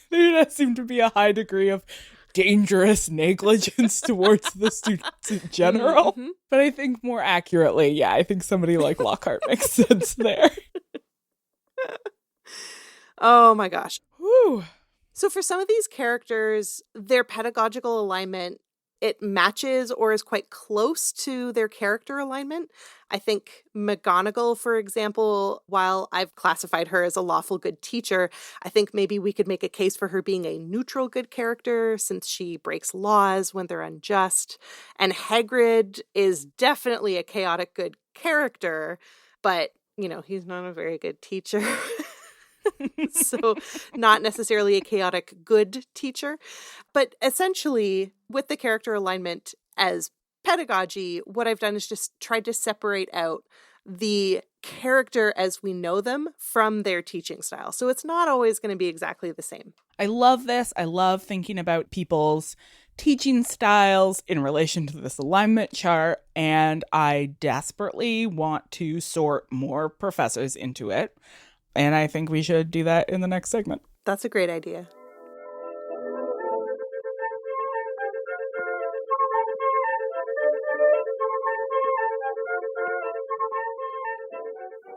There does seem to be a high degree of dangerous negligence towards the students in general. Mm-hmm. But I think more accurately, yeah, I think somebody like Lockhart makes sense there. Oh my gosh. Whew. So for some of these characters, their pedagogical alignment, it matches or is quite close to their character alignment. I think McGonagall, for example, while I've classified her as a lawful good teacher, I think maybe we could make a case for her being a neutral good character since she breaks laws when they're unjust. And Hagrid is definitely a chaotic good character, but, you know, he's not a very good teacher. So not necessarily a chaotic good teacher. But essentially, with the character alignment as pedagogy, what I've done is just tried to separate out the character as we know them from their teaching style. So it's not always going to be exactly the same. I love this. I love thinking about people's teaching styles in relation to this alignment chart, and I desperately want to sort more professors into it. And I think we should do that in the next segment. That's a great idea.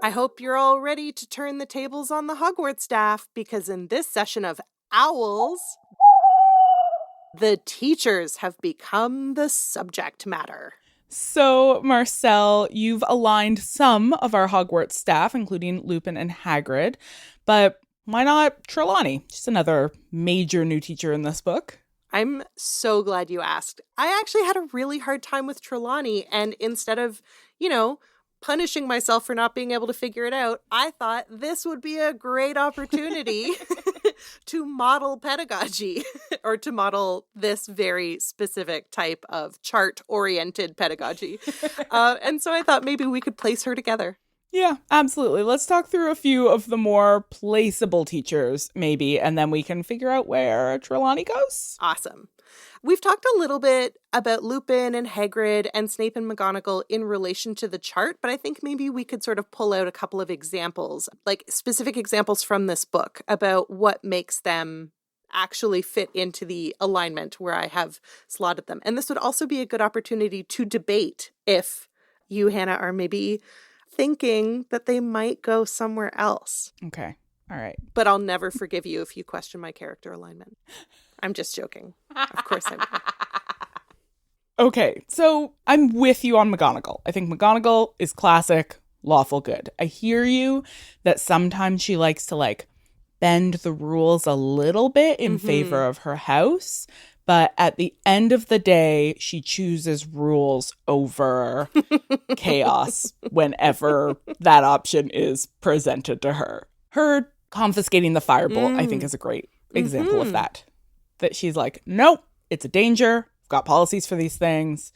I hope you're all ready to turn the tables on the Hogwarts staff, because in this session of Owls, the teachers have become the subject matter. So, Marcel, you've aligned some of our Hogwarts staff, including Lupin and Hagrid, but why not Trelawney? She's another major new teacher in this book. I'm so glad you asked. I actually had a really hard time with Trelawney, and instead of, punishing myself for not being able to figure it out, I thought this would be a great opportunity to model pedagogy or to model this very specific type of chart-oriented pedagogy. And so I thought maybe we could place her together. Yeah, absolutely. Let's talk through a few of the more placeable teachers, maybe, and then we can figure out where Trelawney goes. Awesome. We've talked a little bit about Lupin and Hagrid and Snape and McGonagall in relation to the chart, but I think maybe we could sort of pull out a couple of examples, like specific examples from this book about what makes them actually fit into the alignment where I have slotted them. And this would also be a good opportunity to debate if you, Hannah, are maybe thinking that they might go somewhere else. Okay. All right. But I'll never forgive you if you question my character alignment. I'm just joking. Of course I will. Okay, so I'm with you on McGonagall. I think McGonagall is classic, lawful good. I hear you that sometimes she likes to bend the rules a little bit in favor of her house, But at the end of the day, she chooses rules over chaos whenever that option is presented to her. Her confiscating the firebolt, I think, is a great example of that. That she's like, nope, it's a danger. I've got policies for these things.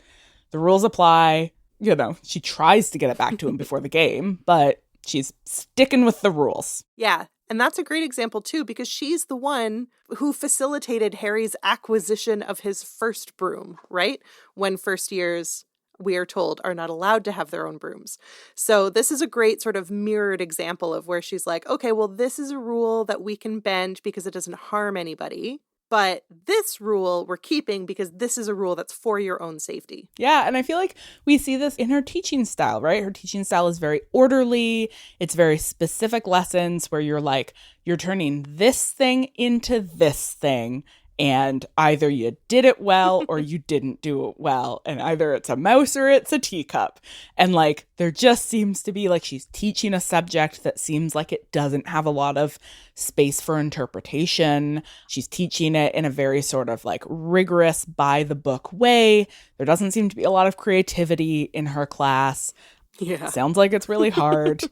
The rules apply. You know, she tries to get it back to him before the game, but she's sticking with the rules. Yeah. And that's a great example, too, because she's the one who facilitated Harry's acquisition of his first broom, right? When first years, we are told, are not allowed to have their own brooms. So this is a great sort of mirrored example of where she's like, okay, well, this is a rule that we can bend because it doesn't harm anybody. But this rule we're keeping because this is a rule that's for your own safety. Yeah, and I feel like we see this in her teaching style, right? Her teaching style is very orderly. It's very specific lessons where you're like, you're turning this thing into this thing. And either you did it well or you didn't do it well. And either it's a mouse or it's a teacup. And like, there just seems to be like she's teaching a subject that seems like it doesn't have a lot of space for interpretation. She's teaching it in a very sort of like rigorous by the book way. There doesn't seem to be a lot of creativity in her class. Yeah. Sounds like it's really hard.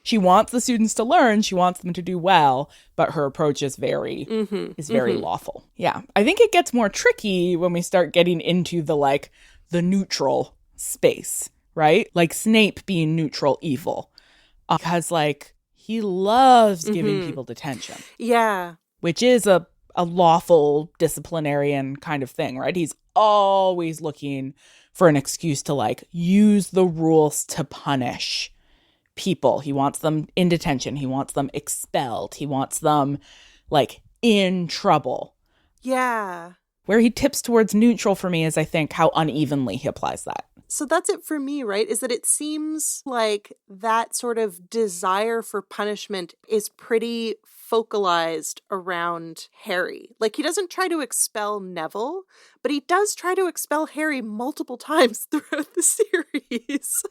She wants the students to learn. She wants them to do well, but her approach is very lawful. Yeah. I think it gets more tricky when we start getting into the neutral space, right? Like Snape being neutral evil. Because he loves giving people detention. Yeah. Which is a lawful disciplinarian kind of thing, right? He's always looking for an excuse to use the rules to punish people. He wants them in detention. He wants them expelled. He wants them in trouble. Yeah. Where he tips towards neutral for me is, I think, how unevenly he applies that. So that's it for me, right? Is that it seems like that sort of desire for punishment is pretty focalized around Harry. Like, he doesn't try to expel Neville, but he does try to expel Harry multiple times throughout the series.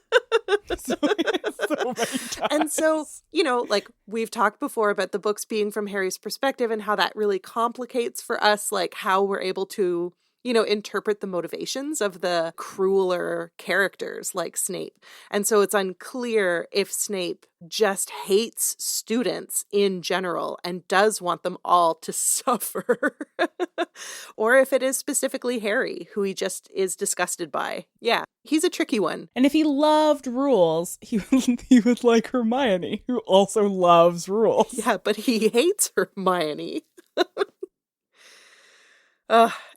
so many times. And so, we've talked before about the books being from Harry's perspective and how that really complicates for us, how we're able to interpret the motivations of the crueler characters like Snape. And so it's unclear if Snape just hates students in general and does want them all to suffer, or if it is specifically Harry, who he just is disgusted by. Yeah, he's a tricky one. And if he loved rules, he would like Hermione, who also loves rules. Yeah, but he hates Hermione.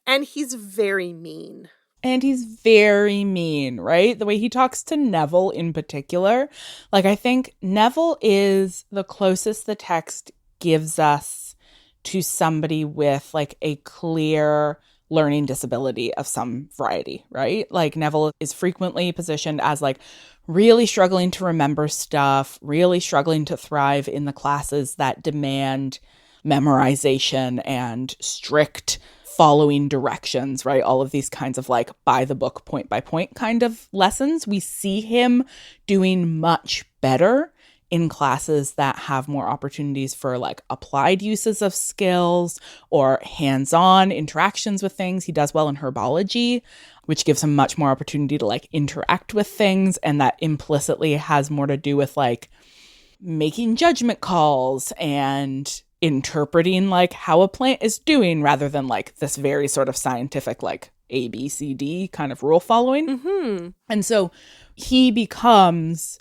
And he's very mean. And he's very mean, right? The way he talks to Neville in particular. I think Neville is the closest the text gives us to somebody with a clear learning disability of some variety, right? Neville is frequently positioned as really struggling to remember stuff, really struggling to thrive in the classes that demand memorization and strict following directions, right? All of these kinds of by the book, point by point kind of lessons. We see him doing much better in classes that have more opportunities for applied uses of skills or hands-on interactions with things. He does well in herbology, which gives him much more opportunity to interact with things. And that implicitly has more to do with making judgment calls and interpreting how a plant is doing rather than this very sort of scientific A, B, C, D kind of rule following. Mm-hmm. And so he becomes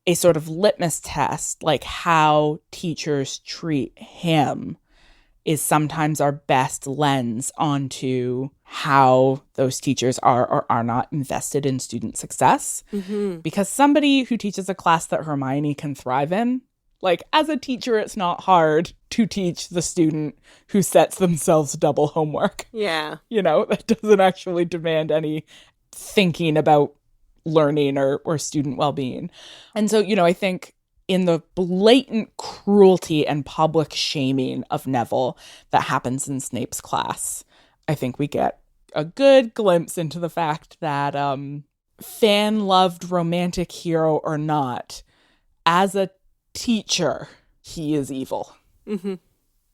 a sort of litmus test, how teachers treat him is sometimes our best lens onto how those teachers are or are not invested in student success. Mm-hmm. Because somebody who teaches a class that Hermione can thrive in, as a teacher, it's not hard to teach the student who sets themselves double homework. Yeah. That doesn't actually demand any thinking about learning or student well-being. And so, I think in the blatant cruelty and public shaming of Neville that happens in Snape's class, I think we get a good glimpse into the fact that fan-loved romantic hero or not, as a teacher, he is evil. Mm-hmm.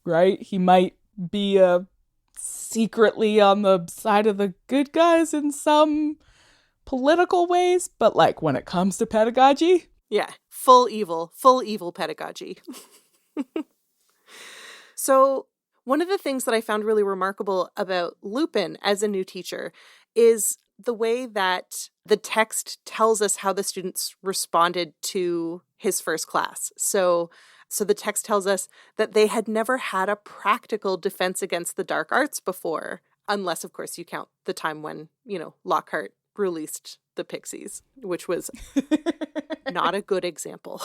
Right? He might be a secretly on the side of the good guys in some political ways, but like when it comes to pedagogy, Yeah, full evil pedagogy. So, one of the things that I found really remarkable about Lupin as a new teacher is the way that the text tells us how the students responded to his first class. So the text tells us that they had never had a practical defense against the dark arts before, unless, of course, you count the time when, Lockhart released the Pixies, which was not a good example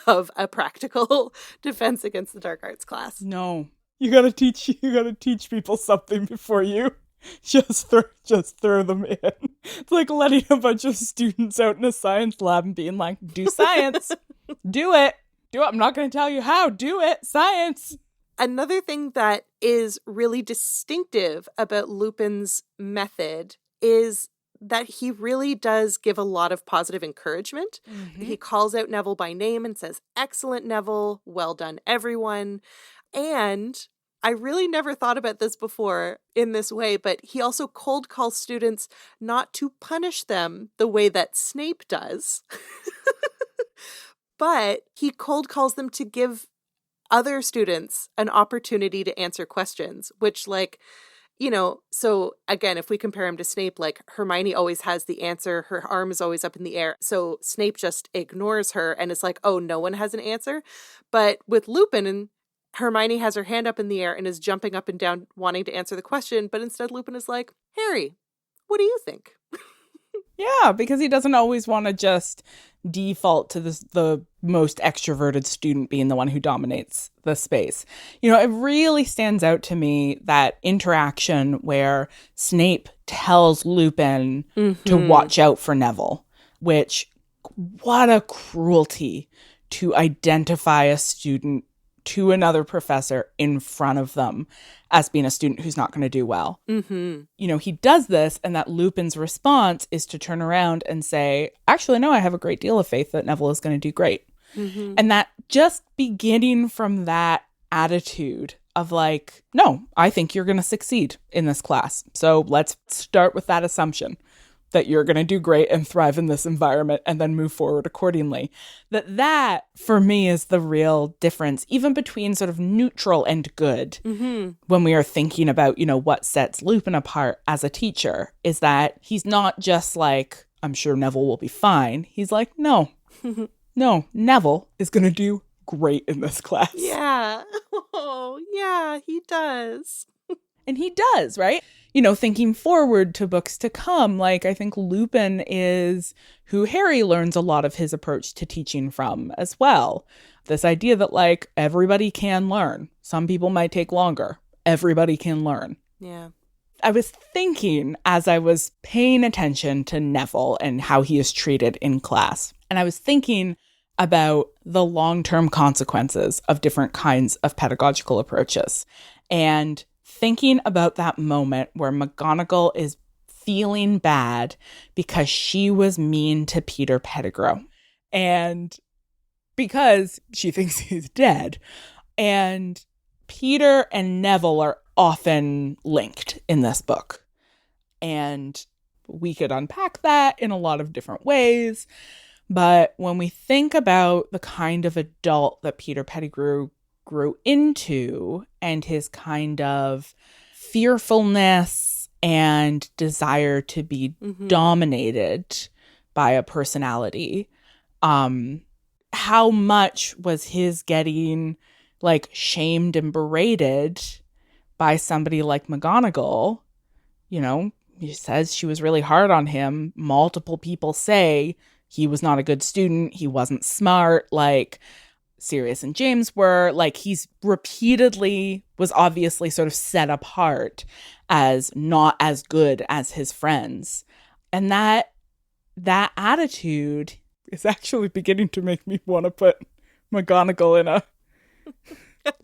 of a practical defense against the dark arts class. no. You gotta teach people something before you just throw them in. It's like letting a bunch of students out in a science lab and being like, do science. Do it. I'm not going to tell you how. Do it. Science. Another thing that is really distinctive about Lupin's method is that he really does give a lot of positive encouragement. Mm-hmm. He calls out Neville by name and says, "Excellent, Neville. Well done, everyone." And I really never thought about this before in this way, but he also cold calls students not to punish them the way that Snape does, but he cold calls them to give other students an opportunity to answer questions, which so again, if we compare him to Snape, like Hermione always has the answer, her arm is always up in the air. So Snape just ignores her and it's like, oh, no one has an answer. But with Lupin, and Hermione has her hand up in the air and is jumping up and down wanting to answer the question, but instead Lupin is like, "Harry, what do you think?" Yeah, because he doesn't always want to just default to the most extroverted student being the one who dominates the space. It really stands out to me, that interaction where Snape tells Lupin to watch out for Neville, which, what a cruelty to identify a student to another professor in front of them as being a student who's not going to do well. Mm-hmm. He does this, and that Lupin's response is to turn around and say, actually, no, I have a great deal of faith that Neville is going to do great. Mm-hmm. And that just beginning from that attitude of like, no, I think you're going to succeed in this class. So let's start with that assumption that you're going to do great and thrive in this environment and then move forward accordingly. That for me is the real difference, even between sort of neutral and good. Mm-hmm. When we are thinking about, what sets Lupin apart as a teacher, is that he's not just like, I'm sure Neville will be fine. He's like, no, Neville is going to do great in this class. Yeah. Oh, yeah, he does. And he does, right? Thinking forward to books to come, like I think Lupin is who Harry learns a lot of his approach to teaching from as well. This idea that like everybody can learn. Some people might take longer. Everybody can learn. Yeah. I was thinking as I was paying attention to Neville and how he is treated in class, and I was thinking about the long-term consequences of different kinds of pedagogical approaches, and thinking about that moment where McGonagall is feeling bad because she was mean to Peter Pettigrew, and because she thinks he's dead. And Peter and Neville are often linked in this book, and we could unpack that in a lot of different ways. But when we think about the kind of adult that Peter Pettigrew grew into and his kind of fearfulness and desire to be dominated by a personality, how much was his getting like shamed and berated by somebody like McGonagall? He says she was really hard on him. Multiple people say he was not a good student. He wasn't smart. Like Sirius and James were. Like he's repeatedly was obviously sort of set apart as not as good as his friends. And that attitude is actually beginning to make me want to put McGonagall in a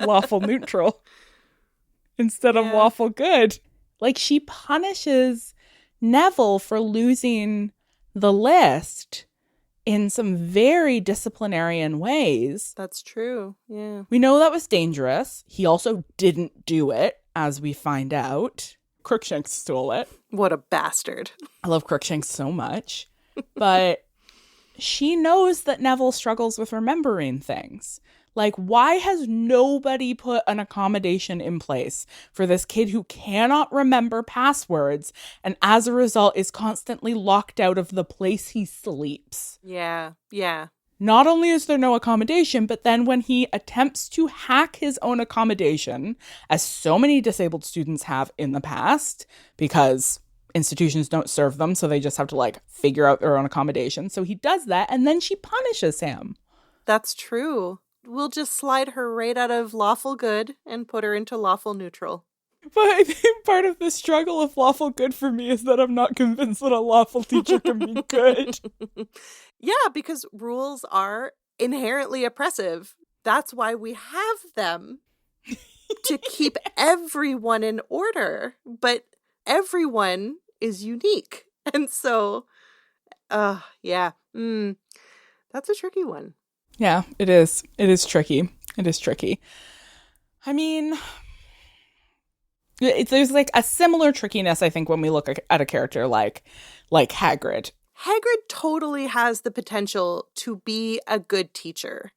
lawful neutral instead of lawful good. Like she punishes Neville for losing the list in some very disciplinarian ways. That's true. Yeah. We know that was dangerous. He also didn't do it. as we find out. Crookshanks stole it. What a bastard. I love Crookshanks so much. But she knows that Neville struggles with remembering things. Like, why has nobody put an accommodation in place for this kid who cannot remember passwords and as a result is constantly locked out of the place he sleeps? Yeah, yeah. Not only is there no accommodation, but then when he attempts to hack his own accommodation, as so many disabled students have in the past, because institutions don't serve them, so they just have to like figure out their own accommodation. So he does that, and then she punishes him. That's true. We'll just slide her right out of lawful good and put her into lawful neutral. But I think part of the struggle of lawful good for me is that I'm not convinced that a lawful teacher can be good. Yeah, because rules are inherently oppressive. That's why we have them, to keep everyone in order. But everyone is unique. And so, yeah, that's a tricky one. Yeah, it is. It is tricky. It is tricky. I mean, there's like a similar trickiness, I think, when we look at a character like Hagrid. Hagrid totally has the potential to be a good teacher.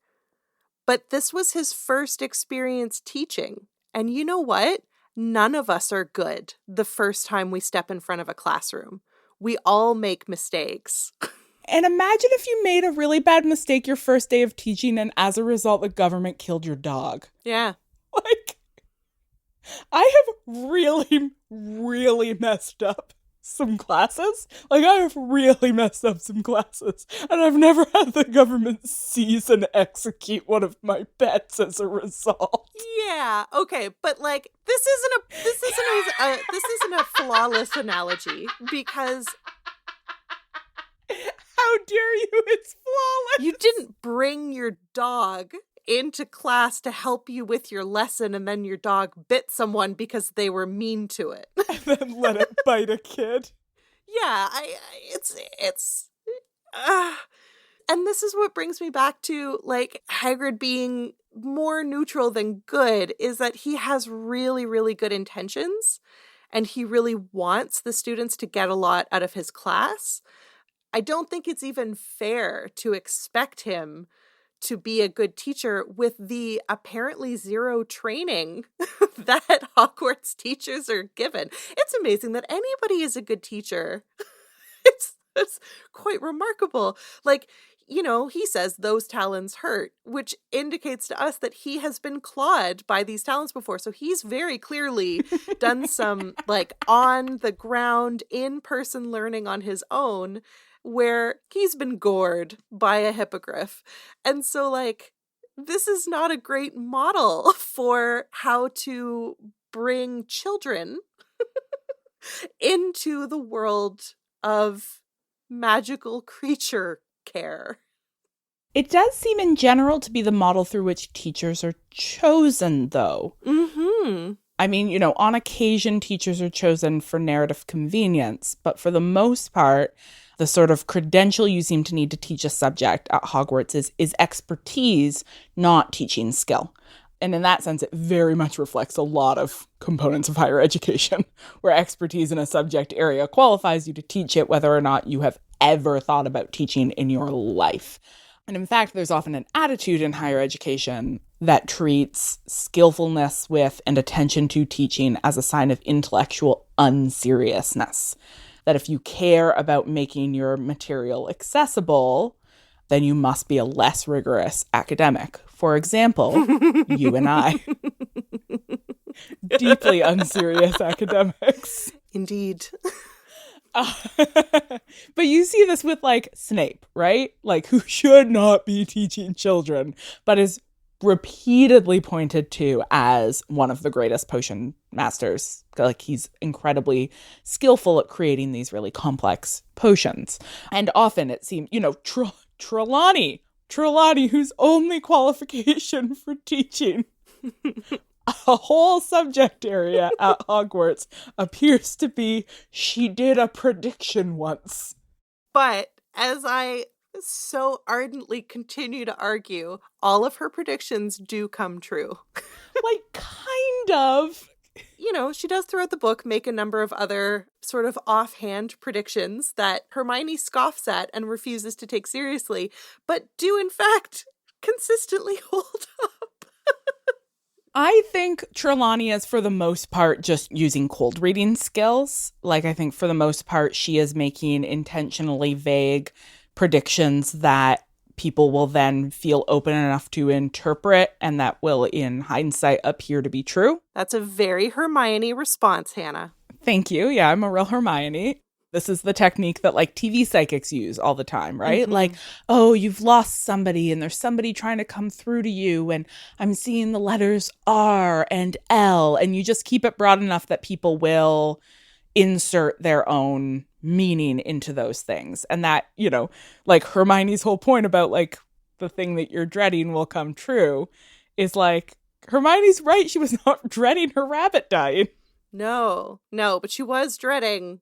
But this was his first experience teaching. And you know what? None of us are good the first time we step in front of a classroom. We all make mistakes. And imagine if you made a really bad mistake your first day of teaching and as a result the government killed your dog. Yeah. Like, I have really, really messed up some classes. Like, I have really messed up some classes. And I've never had the government seize and execute one of my pets as a result. Yeah, okay, but like this isn't a flawless analogy, because how dare you? It's flawless. You didn't bring your dog into class to help you with your lesson, and then your dog bit someone because they were mean to it. And then let it bite a kid. Yeah, and this is what brings me back to like Hagrid being more neutral than good, is that he has really, really good intentions and he really wants the students to get a lot out of his class. I don't think it's even fair to expect him to be a good teacher with the apparently zero training that Hogwarts teachers are given. It's amazing that anybody is a good teacher. It's quite remarkable. Like, you know, he says those talons hurt, which indicates to us that he has been clawed by these talons before. So he's very clearly done some like on the ground, in-person learning on his own, where he's been gored by a hippogriff. And so like, this is not a great model for how to bring children into the world of magical creature care. It does seem in general to be the model through which teachers are chosen, though. Mm-hmm. I mean, you know, on occasion teachers are chosen for narrative convenience, but for the most part, the sort of credential you seem to need to teach a subject at Hogwarts is expertise, not teaching skill. And in that sense, it very much reflects a lot of components of higher education, where expertise in a subject area qualifies you to teach it, whether or not you have ever thought about teaching in your life. And in fact, there's often an attitude in higher education that treats skillfulness with and attention to teaching as a sign of intellectual unseriousness. That if you care about making your material accessible, then you must be a less rigorous academic. For example, you and I. Deeply unserious academics. Indeed. But you see this with like Snape, right? Like, who should not be teaching children, but is repeatedly pointed to as one of the greatest potion masters. Like, he's incredibly skillful at creating these really complex potions. And often it seems, you know, Trelawney, whose only qualification for teaching a whole subject area at Hogwarts appears to be she did a prediction once. But as I so ardently continue to argue, all of her predictions do come true. Like, kind of. you know, she does throughout the book make a number of other sort of offhand predictions that Hermione scoffs at and refuses to take seriously, but do in fact consistently hold up. I think Trelawney is, for the most part, just using cold reading skills. Like, I think for the most part, she is making intentionally vague predictions that people will then feel open enough to interpret and that will, in hindsight, appear to be true. That's a very Hermione response, Hannah. Thank you. Yeah, I'm a real Hermione. This is the technique that like TV psychics use all the time, right? Mhm. Like, oh, you've lost somebody and there's somebody trying to come through to you and I'm seeing the letters R and L, and you just keep it broad enough that people will insert their own meaning into those things. And that, you know, like Hermione's whole point about like the thing that you're dreading will come true is like, Hermione's right. She was not dreading her rabbit dying. No, but she was dreading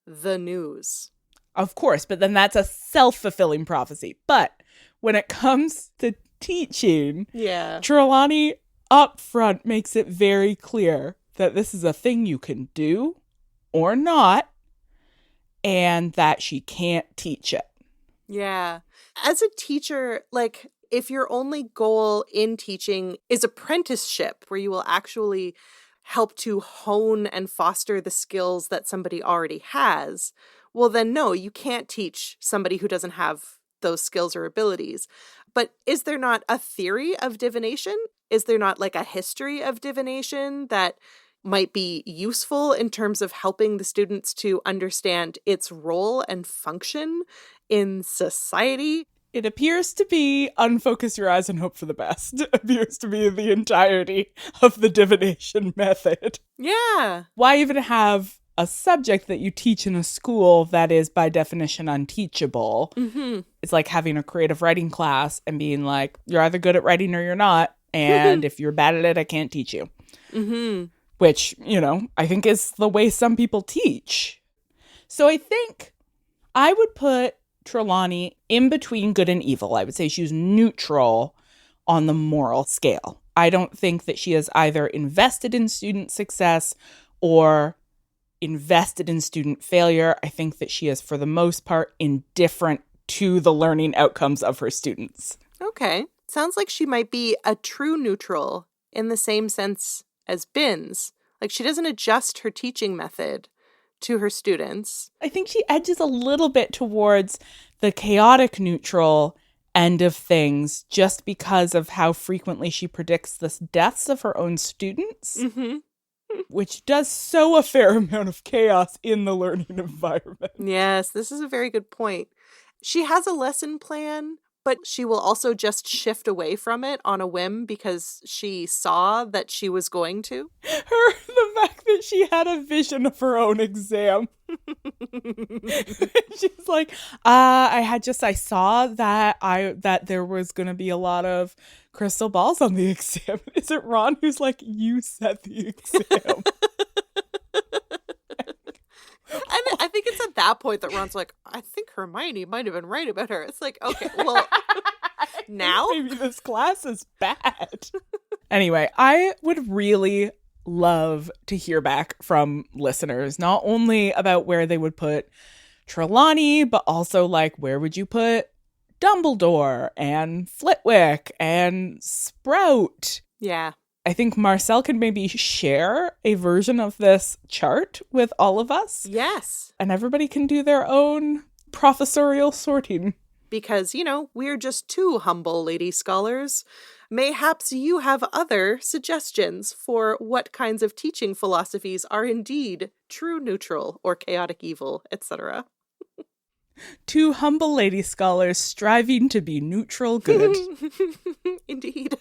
the news. Of course, but then that's a self-fulfilling prophecy. But when it comes to teaching, Yeah. Trelawney up front makes it very clear that this is a thing you can do or not, and that she can't teach it. Yeah. As a teacher, like, if your only goal in teaching is apprenticeship, where you will actually help to hone and foster the skills that somebody already has, well, then no, you can't teach somebody who doesn't have those skills or abilities. But is there not a theory of divination? Is there not like a history of divination that might be useful in terms of helping the students to understand its role and function in society? It appears to be unfocus your eyes and hope for the best. It appears to be the entirety of the divination method. Yeah. Why even have a subject that you teach in a school that is by definition unteachable? Mm-hmm. It's like having a creative writing class and being like, you're either good at writing or you're not. And if you're bad at it, I can't teach you. Mm-hmm. Which, you know, I think is the way some people teach. So I think I would put Trelawney in between good and evil. I would say she's neutral on the moral scale. I don't think that she is either invested in student success or invested in student failure. I think that she is, for the most part, indifferent to the learning outcomes of her students. Okay. Sounds like she might be a true neutral in the same sense as Binns. Like, she doesn't adjust her teaching method to her students. I think she edges a little bit towards the chaotic neutral end of things just because of how frequently she predicts the deaths of her own students, which does sow a fair amount of chaos in the learning environment. Yes, this is a very good point. She has a lesson plan, but she will also just shift away from it on a whim because she saw that she was going to. The fact that she had a vision of her own exam. She's like, I saw that there was going to be a lot of crystal balls on the exam. Is it Ron who's like, you set the exam? And I think it's at that point that Ron's like, I think Hermione might have been right about her. It's like, okay, well, now? Maybe this class is bad. Anyway, I would really love to hear back from listeners, not only about where they would put Trelawney, but also like, where would you put Dumbledore and Flitwick and Sprout? Yeah. I think Marcel can maybe share a version of this chart with all of us. Yes. And everybody can do their own professorial sorting. Because, you know, we're just two humble lady scholars. Mayhaps you have other suggestions for what kinds of teaching philosophies are indeed true neutral or chaotic evil, etc. Two humble lady scholars striving to be neutral good. Indeed.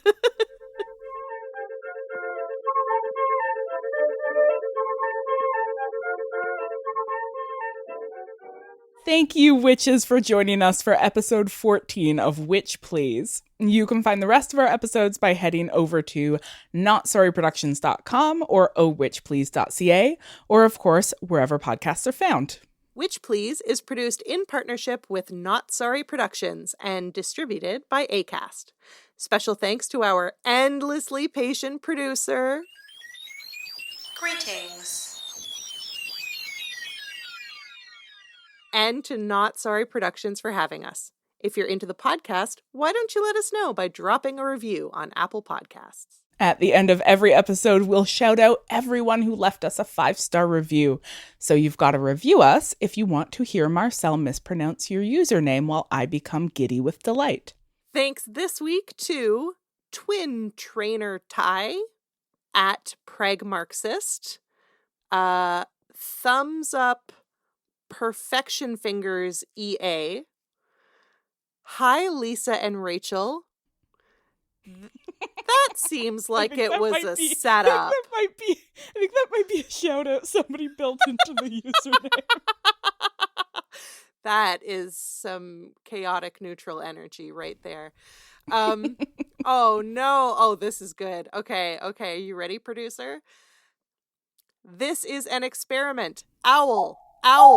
Thank you, witches, for joining us for episode 14 of Witch Please. You can find the rest of our episodes by heading over to notsorryproductions.com or ohwitchplease.ca, or of course, wherever podcasts are found. Witch Please is produced in partnership with Not Sorry Productions and distributed by Acast. Special thanks to our endlessly patient producer. Greetings. And to Not Sorry Productions for having us. If you're into the podcast, why don't you let us know by dropping a review on Apple Podcasts? At the end of every episode, we'll shout out everyone who left us a 5-star review. So you've got to review us if you want to hear Marcel mispronounce your username while I become giddy with delight. Thanks this week to Twin Trainer Ty at Preg Marxist, Thumbs Up Perfection Fingers EA, Hi Lisa and Rachel. That seems like it was a setup. I think that might be a shout out somebody built into the username. That is some chaotic neutral energy right there. Oh no. Oh, this is good. Okay. You ready, producer? This is an experiment. Owl. I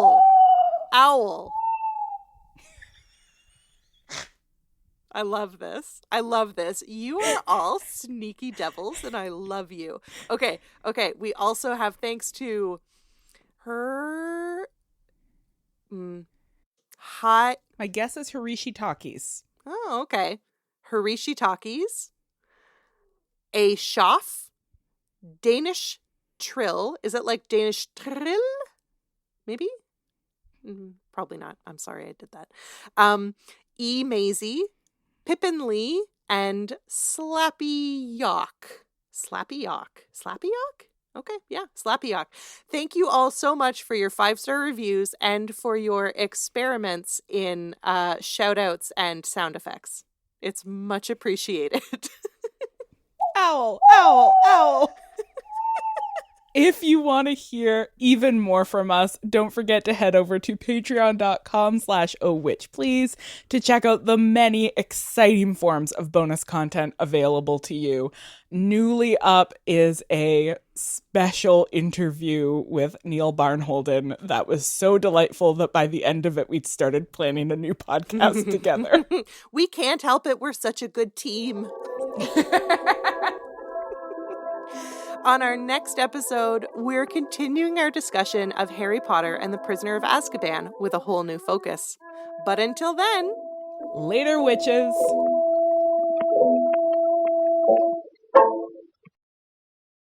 love this. You are all sneaky devils, and I love you. Okay. We also have thanks to her. Hi. My guess is Harishi Takis. Oh, okay. Harishi Takis. A Schaff. Danish Trill. Is it like Danish Trill? Maybe? Probably not. I'm sorry I did that. E. Maisie. Pippin Lee. And Slappy Yock. Slappy Yock? Okay, yeah, Slappy Yock. Thank you all so much for your 5-star reviews and for your experiments in shout outs and sound effects. It's much appreciated. Owl. If you want to hear even more from us, don't forget to head over to patreon.com/ohwitchplease to check out the many exciting forms of bonus content available to you. Newly up is a special interview with Neil Barnholden that was so delightful that by the end of it, we'd started planning a new podcast together. We can't help it. We're such a good team. On our next episode, we're continuing our discussion of Harry Potter and the Prisoner of Azkaban with a whole new focus. But until then, later, witches!